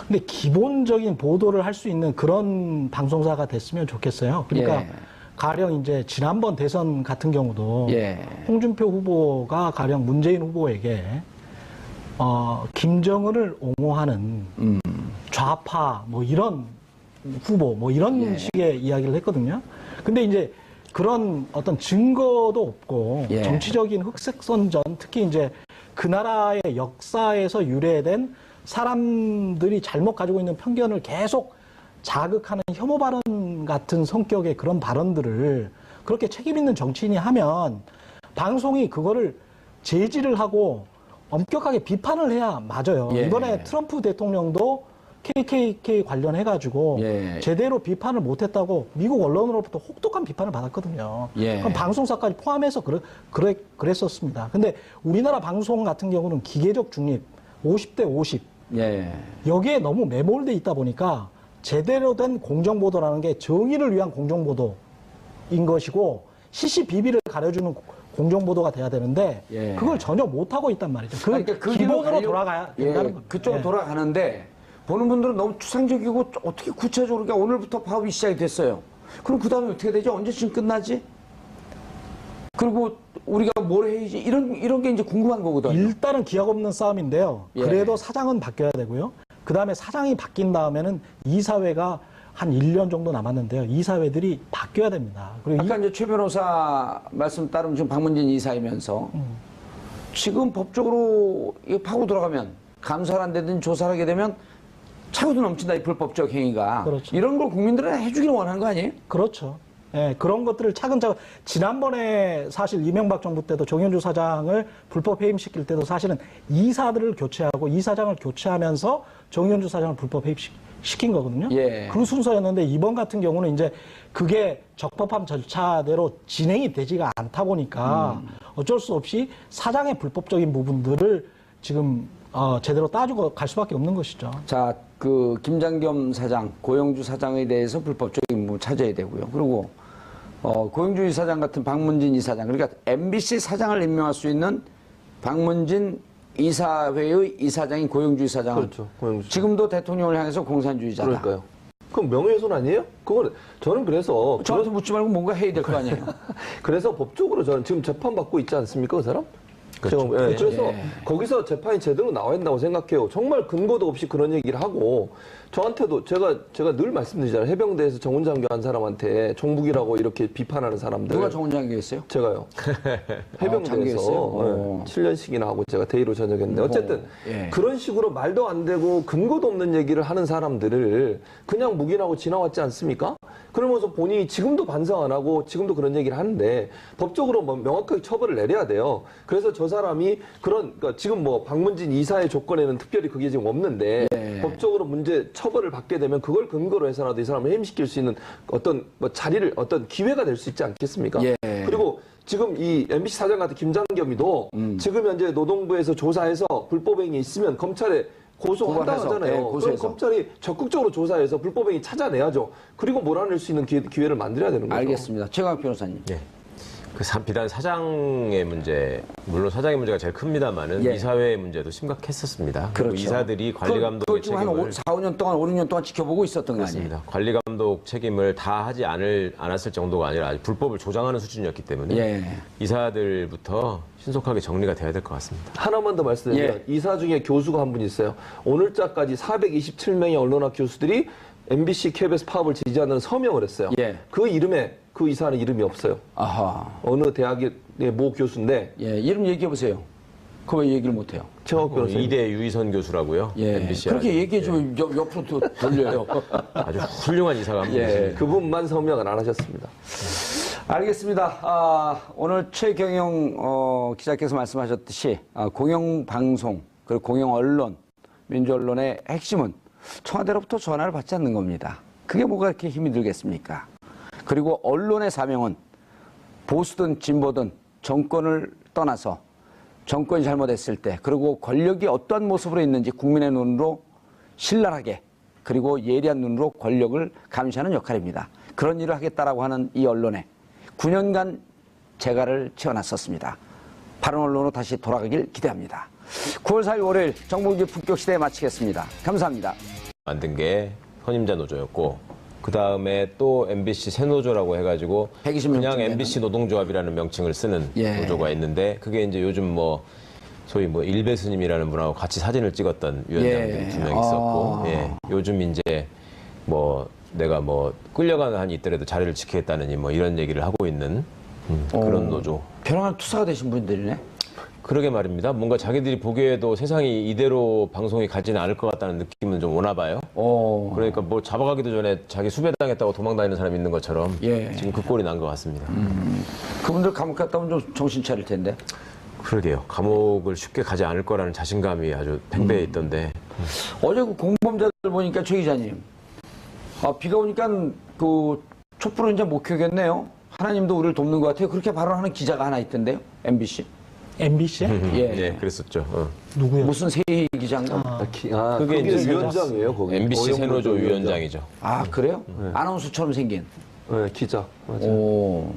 근데 기본적인 보도를 할 수 있는 그런 방송사가 됐으면 좋겠어요. 그러니까 예. 가령 이제 지난번 대선 같은 경우도 예. 홍준표 후보가 가령 문재인 후보에게 김정은을 옹호하는 좌파 뭐 이런 후보 뭐 이런 예. 식의 이야기를 했거든요. 근데 이제 그런 어떤 증거도 없고 예. 정치적인 흑색선전 특히 이제 그 나라의 역사에서 유래된 사람들이 잘못 가지고 있는 편견을 계속 자극하는 혐오 발언 같은 성격의 그런 발언들을 그렇게 책임 있는 정치인이 하면 방송이 그거를 제지를 하고 엄격하게 비판을 해야 맞아요. 예. 이번에 트럼프 대통령도 KKK 관련해가지고 예. 제대로 비판을 못했다고 미국 언론으로부터 혹독한 비판을 받았거든요. 예. 그럼 방송사까지 포함해서 그랬었습니다. 근데 우리나라 방송 같은 경우는 기계적 중립 50대 50 예. 여기에 너무 매몰돼 있다 보니까 제대로 된 공정보도라는 게 정의를 위한 공정보도인 것이고 시시비비를 가려주는 공정보도가 돼야 되는데 예. 그걸 전혀 못하고 있단 말이죠. 그러니까 그 기본으로 길로 돌아가야 예, 된다는 겁니다. 그쪽으로 예. 돌아가는데 보는 분들은 너무 추상적이고 어떻게 구체적으로 그러니까 오늘부터 파업이 시작이 됐어요. 그럼 그 다음에 어떻게 되지? 언제쯤 끝나지? 그리고 우리가 뭘 해야지? 이런 게 이제 궁금한 거거든요. 일단은 기약 없는 싸움인데요. 예. 그래도 사장은 바뀌어야 되고요. 그 다음에 사장이 바뀐 다음에는 이사회가 한 1년 정도 남았는데요. 이사회들이 바뀌어야 됩니다. 그리고 아까 이제 최 변호사 말씀 따르면 지금 박문진 이사이면서 지금 법적으로 이거 파고 들어가면 감사를 안 되든 조사를 하게 되면 차고도 넘친다 이 불법적 행위가. 그렇죠. 이런 걸 국민들은 해주기를 원하는 거 아니에요? 그렇죠. 예, 그런 것들을 차근차근 지난번에 사실 이명박 정부 때도 정현주 사장을 불법 해임시킬 때도 사실은 이사들을 교체하고 이사장을 교체하면서 정현주 사장을 불법 해임시킨 거거든요. 예. 그 순서였는데 이번 같은 경우는 이제 그게 적법한 절차대로 진행이 되지가 않다 보니까 어쩔 수 없이 사장의 불법적인 부분들을 지금 제대로 따지고 갈 수밖에 없는 것이죠. 자, 그 김장겸 사장, 고영주 사장에 대해서 불법적인 부분을 찾아야 되고요. 그리고 고영주 이사장 같은 박문진 이사장, 그러니까 MBC 사장을 임명할 수 있는 박문진 이사회의 이사장인 고영주 이사장은 그렇죠. 고영주. 지금도 대통령을 향해서 공산주의자다. 그러니까요. 그럼 명예훼손 아니에요? 그건 저는 그래서 저한테 묻지 말고 뭔가 해야 될 거 아니에요. 그래서 법적으로 저는 지금 재판받고 있지 않습니까, 그 사람? 그렇죠. 예, 그래서 거기서 재판이 제대로 나와야 된다고 생각해요. 정말 근거도 없이 그런 얘기를 하고 저한테도 제가 늘 말씀드리잖아요. 해병대에서 정훈장교 한 사람한테 종북이라고 이렇게 비판하는 사람들. 누가 정훈장교였어요? 제가요. 해병대에서 장교였어요? 7년씩이나 하고 제가 대위로 전역했는데 어쨌든 예. 그런 식으로 말도 안 되고 근거도 없는 얘기를 하는 사람들을 그냥 묵인하고 지나왔지 않습니까? 그러면서 본인이 지금도 반성 안 하고 지금도 그런 얘기를 하는데 법적으로 뭐 명확하게 처벌을 내려야 돼요. 그래서 저 사람이 그러니까 지금 뭐 박문진 이사의 조건에는 특별히 그게 지금 없는데 법적으로 문제 처벌을 받게 되면 그걸 근거로 해서라도 이 사람을 해임시킬 수 있는 어떤 뭐 자리를 어떤 기회가 될 수 있지 않겠습니까? 예. 그리고 지금 이 MBC 사장 같은 김장겸이도 지금 현재 노동부에서 조사해서 불법행위 있으면 검찰에 고소한다 고발해서, 하잖아요. 예, 그럼 고소해서. 검찰이 적극적으로 조사해서 불법행위 찾아내야죠. 그리고 몰아낼 수 있는 기회를 만들어야 되는 거죠. 알겠습니다. 최강 변호사님. 예. 비단 사장의 문제, 물론 사장의 문제가 제일 큽니다만은 예. 이사회의 문제도 심각했었습니다. 그리고 그렇죠. 이사들이 관리 감독의 그걸 지금 한 책임을 4, 5년 동안, 5, 6년 동안 지켜보고 있었던 거 아니에요? 그렇습니다. 관리 감독 책임을 다 하지 않았을 정도가 아니라 아주 불법을 조장하는 수준이었기 때문에 예. 이사들부터 신속하게 정리가 돼야 될 것 같습니다. 하나만 더 말씀드리면 예. 이사 중에 교수가 한 분 있어요. 오늘자까지 427명의 언론학 교수들이 MBC, KBS 파업을 지지하는 서명을 했어요. 예. 그 이름에 그 이사는 이름이 없어요. 아하. 어느 대학의 모 교수인데 예, 이름 얘기해 보세요. 그거 왜 얘기를 못 해요? 최강욱 변호사님. 이대 유희선 교수라고요. 예. MBC 그렇게 아주. 얘기해 주면 옆으로 또 돌려요. 아주 훌륭한 이사가 한 분 예. 계십니다. 그분만 서명을 안 하셨습니다. 알겠습니다. 오늘 최경영 기자께서 말씀하셨듯이 공영방송 그리고 공영언론, 민주언론의 핵심은 청와대로부터 전화를 받지 않는 겁니다. 그게 뭐가 그렇게 힘이 들겠습니까? 그리고 언론의 사명은 보수든 진보든 정권을 떠나서 정권이 잘못했을 때 그리고 권력이 어떠한 모습으로 있는지 국민의 눈으로 신랄하게 그리고 예리한 눈으로 권력을 감시하는 역할입니다. 그런 일을 하겠다라고 하는 이 언론에 9년간 재갈을 채워놨었습니다. 바른 언론으로 다시 돌아가길 기대합니다. 9월 4일 월요일 정봉주 품격시대 마치겠습니다. 감사합니다. 만든 게 선임자 노조였고 그 다음에 또 MBC 새노조라고 해가지고 120 그냥 명쯤 MBC 노동조합이라는 명칭을 쓰는 예. 노조가 있는데 그게 이제 요즘 뭐 소위 뭐 일베스님이라는 분하고 같이 사진을 찍었던 위원장들이 예. 두 명 있었고 예. 요즘 이제 뭐 내가 뭐 끌려가는 한이 있더라도 자리를 지키겠다느니 뭐 이런 얘기를 하고 있는 그런 노조. 벼랑한 투사가 되신 분들이네. 그러게 말입니다. 뭔가 자기들이 보기에도 세상이 이대로 방송이 가지는 않을 것 같다는 느낌은 좀 오나 봐요. 그러니까 뭐 잡아가기도 전에 자기 수배당했다고 도망다니는 사람이 있는 것처럼 예. 지금 그 꼴이 난 것 같습니다. 그분들 감옥 갔다 오면 좀 정신 차릴 텐데. 그러게요. 감옥을 쉽게 가지 않을 거라는 자신감이 아주 팽배해 있던데. 어제 그 공범자들 보니까 최 기자님. 비가 오니까 그 촛불은 이제 못 켜겠네요. 하나님도 우리를 돕는 것 같아요. 그렇게 발언하는 기자가 하나 있던데요. MBC. MBC에? 예. 네, 그랬었죠. 누구요? 무슨 세희 기자인가? 그게 이제 위원장이에요, 거기. MBC 새노조 어영노조 위원장이죠. 그래요? 아나운서처럼 생긴. 네, 기자. 맞아요. 오.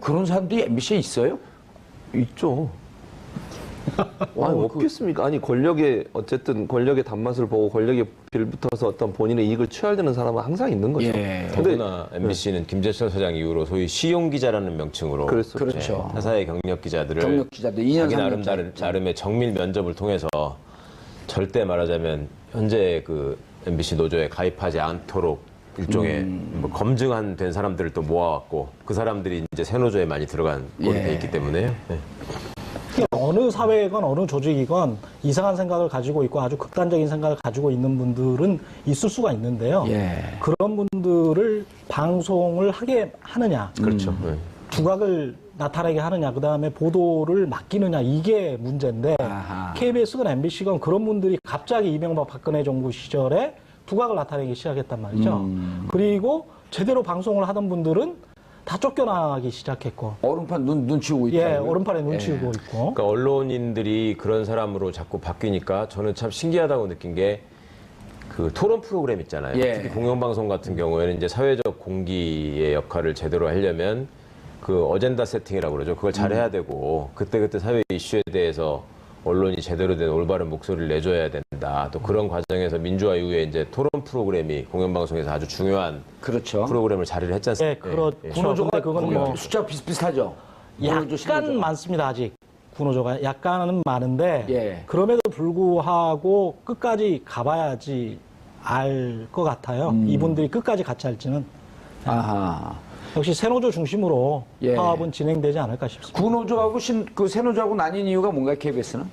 그런 사람들이 MBC에 있어요? 있죠. 아니, 없겠습니까? 아니, 어쨌든 권력의 단맛을 보고 권력에 빌붙어서 어떤 본인의 이익을 취하려는 사람은 항상 있는 거죠. 예. 더구나 MBC는 김재철 사장 이후로 소위 시용 기자라는 명칭으로 그랬었죠. 그렇죠. 타사의 경력 기자들을 경력 기자들 2년, 자기 3년 나름의 정밀 면접을 통해서 절대 말하자면 현재 그 MBC 노조에 가입하지 않도록 일종의 뭐 검증한 된 사람들을 또 모아왔고 그 사람들이 이제 새 노조에 많이 들어간 꼴이 예. 돼 있기 때문에요. 네. 어느 사회건 어느 조직이건 이상한 생각을 가지고 있고 아주 극단적인 생각을 가지고 있는 분들은 있을 수가 있는데요. 예. 그런 분들을 방송을 하게 하느냐, 그렇죠. 네. 두각을 나타내게 하느냐, 그 다음에 보도를 맡기느냐, 이게 문제인데, 아하. KBS건 MBC건 그런 분들이 갑자기 이명박 박근혜 정부 시절에 두각을 나타내기 시작했단 말이죠. 그리고 제대로 방송을 하던 분들은 다 쫓겨나기 시작했고, 얼음판 눈치 보고 있다. 예, 오른팔에 눈치 보고 있고. 그러니까 언론인들이 그런 사람으로 자꾸 바뀌니까 저는 참 신기하다고 느낀 게 그 토론 프로그램 있잖아요. 예. 특히 공영방송 같은 경우에는 이제 사회적 공기의 역할을 제대로 하려면 그 어젠다 세팅이라고 그러죠. 그걸 잘해야 되고 그때그때 사회 이슈에 대해서 언론이 제대로 된 올바른 목소리를 내줘야 된다. 또 그런 과정에서 민주화 이후에 이제 토론 프로그램이 공영방송에서 아주 중요한 그렇죠. 프로그램을 자리를 했지 예, 않습니까? 그렇죠. 구노조가 근데 그건 뭐 숫자 비슷비슷하죠. 구노조, 약간 신노조. 많습니다, 아직. 구노조가 약간은 많은데 예. 그럼에도 불구하고 끝까지 가봐야지 알 것 같아요. 이분들이 끝까지 같이 할지는 아하. 역시 새노조 중심으로 예. 파업은 진행되지 않을까 싶습니다. 구노조하고 그 새노조하고 나뉜 이유가 뭔가요, KBS는?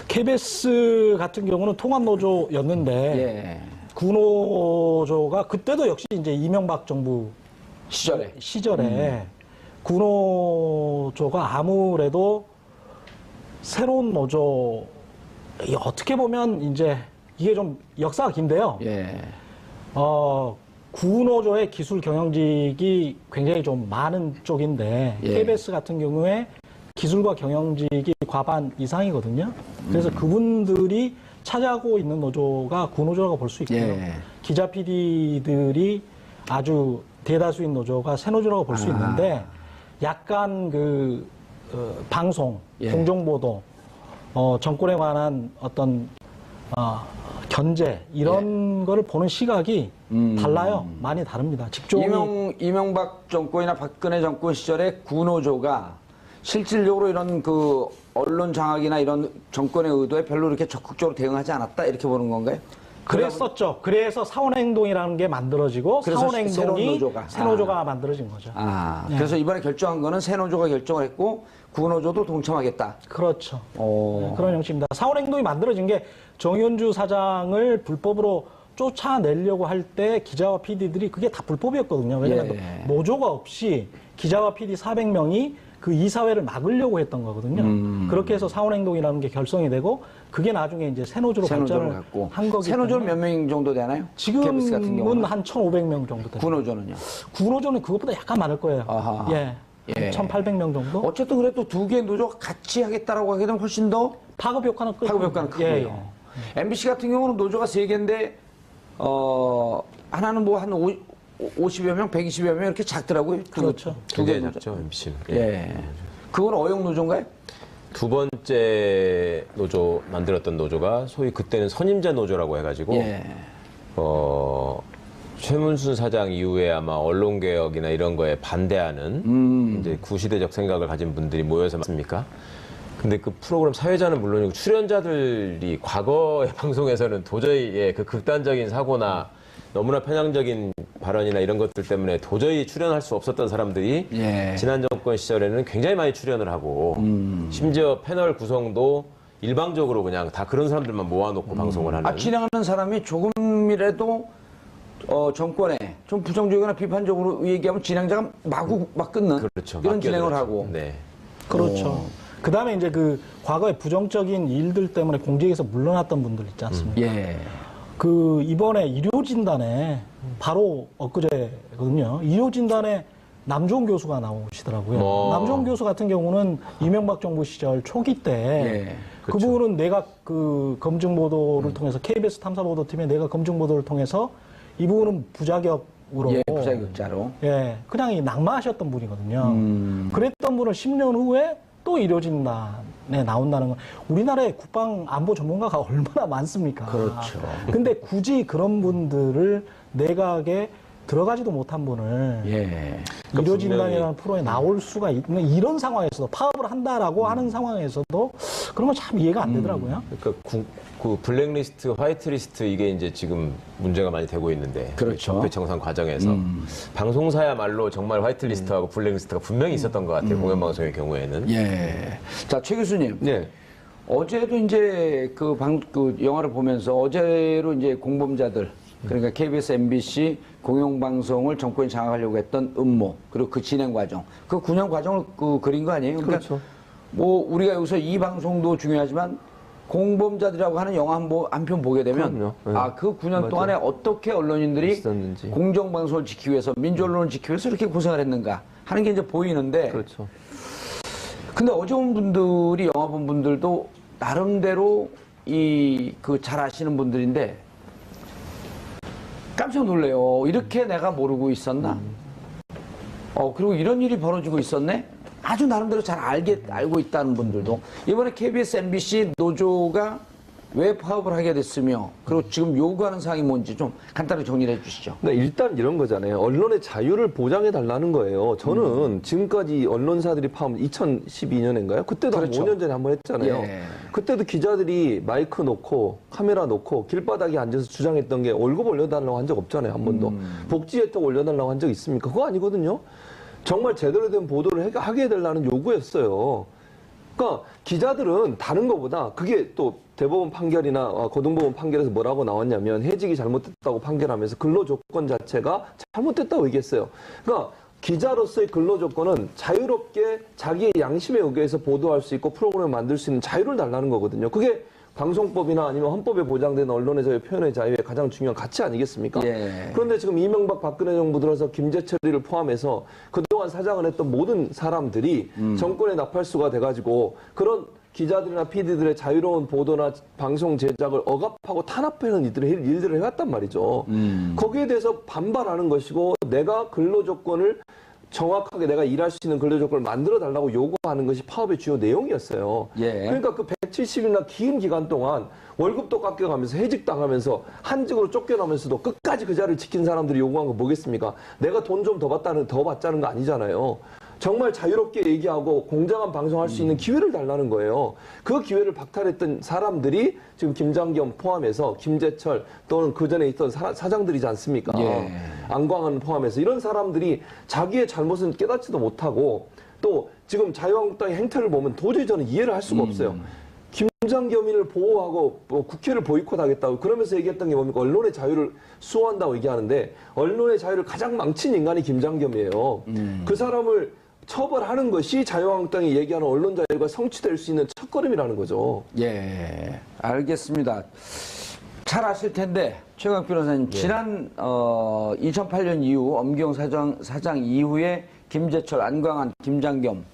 KBS 같은 경우는 통합노조였는데 예. 구노조가 그때도 역시 이제 이명박 정부 시절에 구노조가 아무래도 새로운 노조 어떻게 보면 이제 이게 좀 역사가 긴데요. 예. 구노조의 기술 경영직이 굉장히 좀 많은 쪽인데 예. KBS 같은 경우에 기술과 경영직이 과반 이상이거든요. 그래서 그분들이 차지하고 있는 노조가 구노조라고 볼 수 있고요. 예. 기자 PD들이 아주 대다수인 노조가 새노조라고 볼 수 있는데 약간 방송, 예. 공정보도, 정권에 관한 어떤 견제 이런 거를 보는 시각이 달라요. 많이 다릅니다. 직종이 이명박 정권이나 박근혜 정권 시절에 구노조가 실질적으로 이런 그 언론 장악이나 이런 정권의 의도에 별로 이렇게 적극적으로 대응하지 않았다 이렇게 보는 건가요? 그랬었죠. 그래서 사원행동이라는 게 만들어지고 그래서 사원행동이 새노조가. 새노조가 만들어진 거죠. 네. 그래서 이번에 결정한 거는 새노조가 결정을 했고 구노조도 동참하겠다. 그렇죠. 오. 네, 그런 형식입니다. 사원행동이 만들어진 게 정현주 사장을 불법으로 쫓아내려고 할 때 기자와 PD들이 그게 다 불법이었거든요. 왜냐하면 예. 노조가 없이 기자와 PD 400명이 그 이사회를 막으려고 했던 거거든요. 그렇게 해서 사원행동이라는 게 결성이 되고 그게 나중에 이제 새노조로 발전을 갖고 한 거기 새노조는 때문에 몇 명 정도 되나요? KBS 같은 지금은 경우는? 한 1,500명 정도 됩니다. 구노조는요? 구노조는 그것보다 약간 많을 거예요. 아하. 예. 예. 1,800명 정도? 어쨌든 그래도 두 개의 노조가 같이 하겠다라고 하게 되면 훨씬 더 파급 효과는 크고. 파급 효과는 크고요. 예, 예. MBC 같은 경우는 노조가 세 개인데 하나는 뭐 한 50여 명, 120여 명 이렇게 작더라고요. 그렇죠. 두 개 굉장히 노조. 작죠, MBC는. 예. 그건 어용 노조인가요? 두 번째 노조 만들었던 노조가 소위 그때는 선임자 노조라고 해가지고 예. 최문순 사장 이후에 아마 언론개혁이나 이런 거에 반대하는 이제 구시대적 생각을 가진 분들이 모여서 맞습니까? 근데 그 프로그램 사회자는 물론이고 출연자들이 과거의 방송에서는 도저히 그 극단적인 사고나 너무나 편향적인 발언이나 이런 것들 때문에 도저히 출연할 수 없었던 사람들이 예. 지난 정권 시절에는 굉장히 많이 출연을 하고 심지어 패널 구성도 일방적으로 그냥 다 그런 사람들만 모아놓고 방송을 하는. 진행하는 사람이 조금이라도 정권에 좀 부정적이거나 비판적으로 얘기하면 진행자가 마구 막 끊는 그렇죠. 이런 진행을 맡겨들었죠. 하고. 네. 그렇죠. 그 다음에 이제 그 과거의 부정적인 일들 때문에 공직에서 물러났던 분들 있지 않습니까? 예. 그 이번에 의료진단에 바로 엊그제거든요. 의료진단에 남종 교수가 나오시더라고요. 남종 교수 같은 경우는 이명박 정부 시절 초기 때 예. 그 부분은 내각 그 검증 보도를 통해서 KBS 탐사 보도팀의 내각 검증 보도를 통해서 이 부분은 부자격으로 예, 부자격자로. 예, 그냥 낙마하셨던 분이거든요. 그랬던 분을 10년 후에 또 의료진단에 나온다는 건 우리나라의 국방 안보 전문가가 얼마나 많습니까? 그렇죠. 근데 굳이 그런 분들을 내각에 들어가지도 못한 분을 예. 의료진단이라는 프로에 나올 수가 있는 이런 상황에서도 파업을 한다라고 하는 상황에서도 그런 건 참 이해가 안 되더라고요. 그러니까 그 블랙리스트, 화이트리스트 이게 이제 지금 문제가 많이 되고 있는데 그렇죠. 적폐 청산 과정에서 방송사야말로 정말 화이트리스트하고 블랙리스트가 분명히 있었던 것 같아요. 공영방송의 경우에는. 예. 자, 최 교수님. 네. 어제도 이제 그 영화를 보면서 어제로 이제 공범자들, 그러니까 KBS, MBC 공영방송을 정권이 장악하려고 했던 음모, 그리고 그 진행 과정, 그 9년 과정을 그린 거 아니에요? 그러니까 그렇죠. 뭐 우리가 여기서 이 방송도 중요하지만 공범자들이라고 하는 영화 한 편 보게 되면 그럼요. 네. 그 9년 맞아요. 동안에 어떻게 언론인들이 있었는지. 공정방송을 지키기 위해서, 민주언론을 지키기 위해서 이렇게 고생을 했는가 하는 게 이제 보이는데 그렇죠. 근데 어제 온 분들이, 영화 본 분들도 나름대로 잘 아시는 분들인데 깜짝 놀래요. 이렇게 내가 모르고 있었나? 그리고 이런 일이 벌어지고 있었네? 아주 나름대로 잘 알고 있다는 분들도. 이번에 KBS, MBC 노조가 왜 파업을 하게 됐으며 그리고 지금 요구하는 사항이 뭔지 좀 간단히 정리를 해주시죠. 네, 일단 이런 거잖아요. 언론의 자유를 보장해 달라는 거예요. 저는 지금까지 언론사들이 파업 2012년인가요? 그때도 그렇죠. 한 5년 전에 한번 했잖아요. 예. 그때도 기자들이 마이크 놓고 카메라 놓고 길바닥에 앉아서 주장했던 게 월급 올려달라고 한 적 없잖아요. 한 번도. 복지 혜택 올려달라고 한 적 있습니까? 그거 아니거든요. 정말 제대로 된 보도를 하게 해달라는 요구였어요. 그러니까 기자들은 다른 것보다 그게 또 대법원 판결이나 고등법원 판결에서 뭐라고 나왔냐면 해직이 잘못됐다고 판결하면서 근로조건 자체가 잘못됐다고 얘기했어요. 그러니까 기자로서의 근로조건은 자유롭게 자기의 양심에 의거해서 보도할 수 있고 프로그램을 만들 수 있는 자유를 달라는 거거든요. 그게 방송법이나 아니면 헌법에 보장되는 언론의 자유, 표현의 자유의 가장 중요한 가치 아니겠습니까? 예. 그런데 지금 이명박 박근혜 정부 들어서 김재철이를 포함해서 그동안 사장을 했던 모든 사람들이 정권의 나팔수가 돼가지고 그런 기자들이나 PD들의 자유로운 보도나 방송 제작을 억압하고 탄압하는 일들을 해왔단 말이죠. 거기에 대해서 반발하는 것이고 내가 근로조건을 정확하게 내가 일할 수 있는 근로조건을 만들어 달라고 요구하는 것이 파업의 주요 내용이었어요. 예. 그러니까 그 170일이나 긴 기간 동안 월급도 깎여가면서 해직당하면서 한직으로 쫓겨나면서도 끝까지 그 자리를 지킨 사람들이 요구한 거 뭐겠습니까? 내가 돈 좀 더 받자는 거 아니잖아요. 정말 자유롭게 얘기하고 공정한 방송할 수 있는 기회를 달라는 거예요. 그 기회를 박탈했던 사람들이 지금 김장겸 포함해서 김재철 또는 그 전에 있던 사장들이지 않습니까? 예. 안광은 포함해서 이런 사람들이 자기의 잘못은 깨닫지도 못하고 또 지금 자유한국당의 행태를 보면 도저히 저는 이해를 할 수가 없어요. 김장겸인을 보호하고 국회를 보이콧하겠다고 그러면서 얘기했던 게 뭡니까? 언론의 자유를 수호한다고 얘기하는데 언론의 자유를 가장 망친 인간이 김장겸이에요. 그 사람을 처벌하는 것이 자유한국당이 얘기하는 언론 자유가 성취될 수 있는 첫걸음이라는 거죠. 예, 알겠습니다. 잘 아실 텐데 최강 변호사님 지난 2008년 이후 엄경 사장 이후에 김재철, 안광한, 김장겸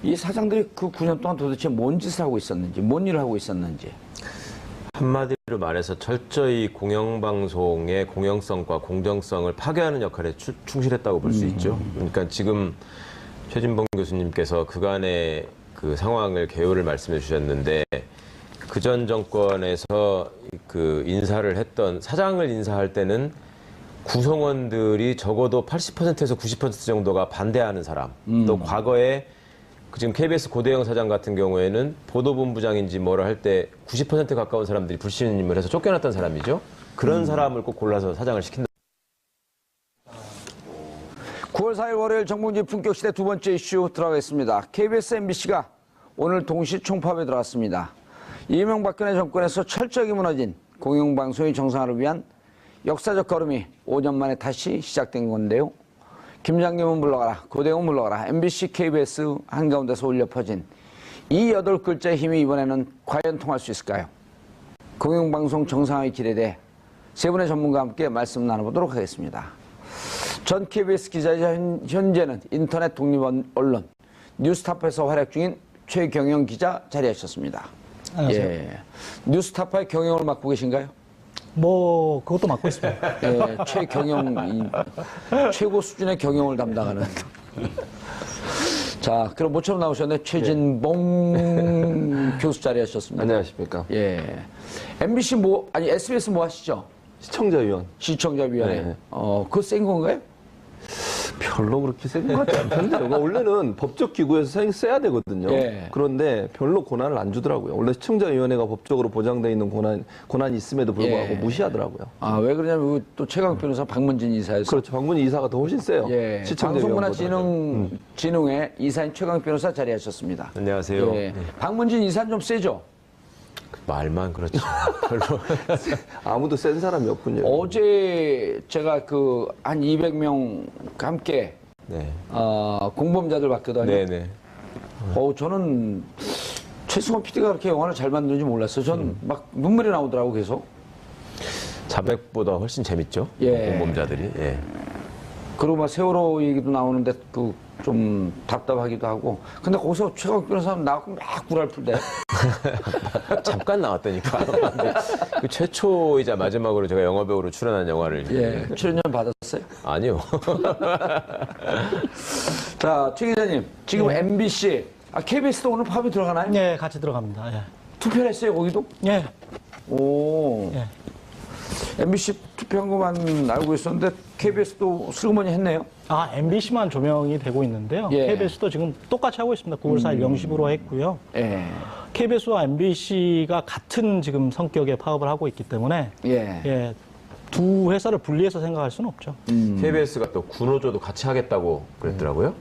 이 사장들이 그 9년 동안 도대체 뭔 짓을 하고 있었는지, 뭔 일을 하고 있었는지. 한마디로 말해서 철저히 공영방송의 공영성과 공정성을 파괴하는 역할에 충실했다고 볼 수 있죠. 그러니까 지금 최진봉 교수님께서 그간의 그 상황을 개요를 말씀해 주셨는데 그전 정권에서 그 인사를 했던 사장을 인사할 때는 구성원들이 적어도 80%에서 90% 정도가 반대하는 사람. 또 과거에 지금 KBS 고대영 사장 같은 경우에는 보도본부장인지 뭐를 할 때 90% 가까운 사람들이 불신임을 해서 쫓겨났던 사람이죠. 그런 사람을 꼭 골라서 사장을 시킨다. 9월 4일 월요일 정봉진 품격시대 두 번째 이슈 들어가겠습니다. KBS, MBC가 오늘 동시 총파업에 들어갔습니다. 이명박근혜 정권에서 철저하게 무너진 공영방송의 정상화를 위한 역사적 걸음이 5년 만에 다시 시작된 건데요. 김장겸은 물러가라, 고대영은 물러가라, MBC, KBS 한가운데서 울려 퍼진 이 8글자의 힘이 이번에는 과연 통할 수 있을까요? 공영방송 정상화의 길에 대해 세 분의 전문가와 함께 말씀 나눠보도록 하겠습니다. 전 KBS 기자이자 현재는 인터넷 독립 언론 뉴스타파에서 활약 중인 최경영 기자 자리하셨습니다. 안녕하세요. 예. 뉴스타파의 경영을 맡고 계신가요? 뭐 그것도 맡고 있습니다. 예, 최고 수준의 경영을 담당하는. 자, 그럼 모처럼 나오셨네. 최진봉 교수 자리하셨습니다. 안녕하십니까. 예. MBC SBS 뭐 하시죠? 시청자위원. 시청자위원회. 네. 그거 센 건가요? 별로 그렇게 센 것 같지 않던데요. 원래는 법적 기구에서 써야 되거든요. 예. 그런데 별로 권한을 안 주더라고요. 원래 시청자위원회가 법적으로 보장되어 있는 권한이 있음에도 불구하고 예. 무시하더라고요. 아, 왜 그러냐면 또 최강 변호사 박문진 이사였어. 그렇죠. 방문희 이사가 더 훨씬 세요. 예. 방송문화진흥진흥회 이사인 최강 변호사 자리하셨습니다. 안녕하세요. 예. 박문진 이사는 좀 세죠? 말만 그렇죠. 별로. 아무도 센 사람이 없군요. 어제 제가 한 200명 함께 네. 공범자들 봤거든요. 네네. 저는 최승원 PD가 그렇게 영화를 잘 만드는지 몰랐어요. 전 막 눈물이 나오더라고 계속. 자백보다 훨씬 재밌죠. 예. 공범자들이. 예. 그리고 막 세월호 얘기도 나오는데 좀 답답하기도 하고. 근데 거기서 최강 변호사는 나하고 막 구랄 풀대. 잠깐 나왔다니까. 근데 그 최초이자 마지막으로 제가 영화배우로 출연한 영화를. 예. 출연료 받았어요? 아니요. 자, 최 기자님. 지금 MBC, KBS도 오늘 파업이 들어가나요? 네, 같이 들어갑니다. 예. 투표를 했어요, 거기도? 예. 오. 예. MBC 투표한 것만 알고 있었는데 KBS도 슬그머니 했네요. 아, MBC만 조명이 되고 있는데요. 예. KBS도 지금 똑같이 하고 있습니다. 9월 4일 0시부로 했고요. 예. KBS와 MBC가 같은 지금 성격의 파업을 하고 있기 때문에 예. 예, 두 회사를 분리해서 생각할 수는 없죠. KBS가 또 구노조도 같이 하겠다고 그랬더라고요.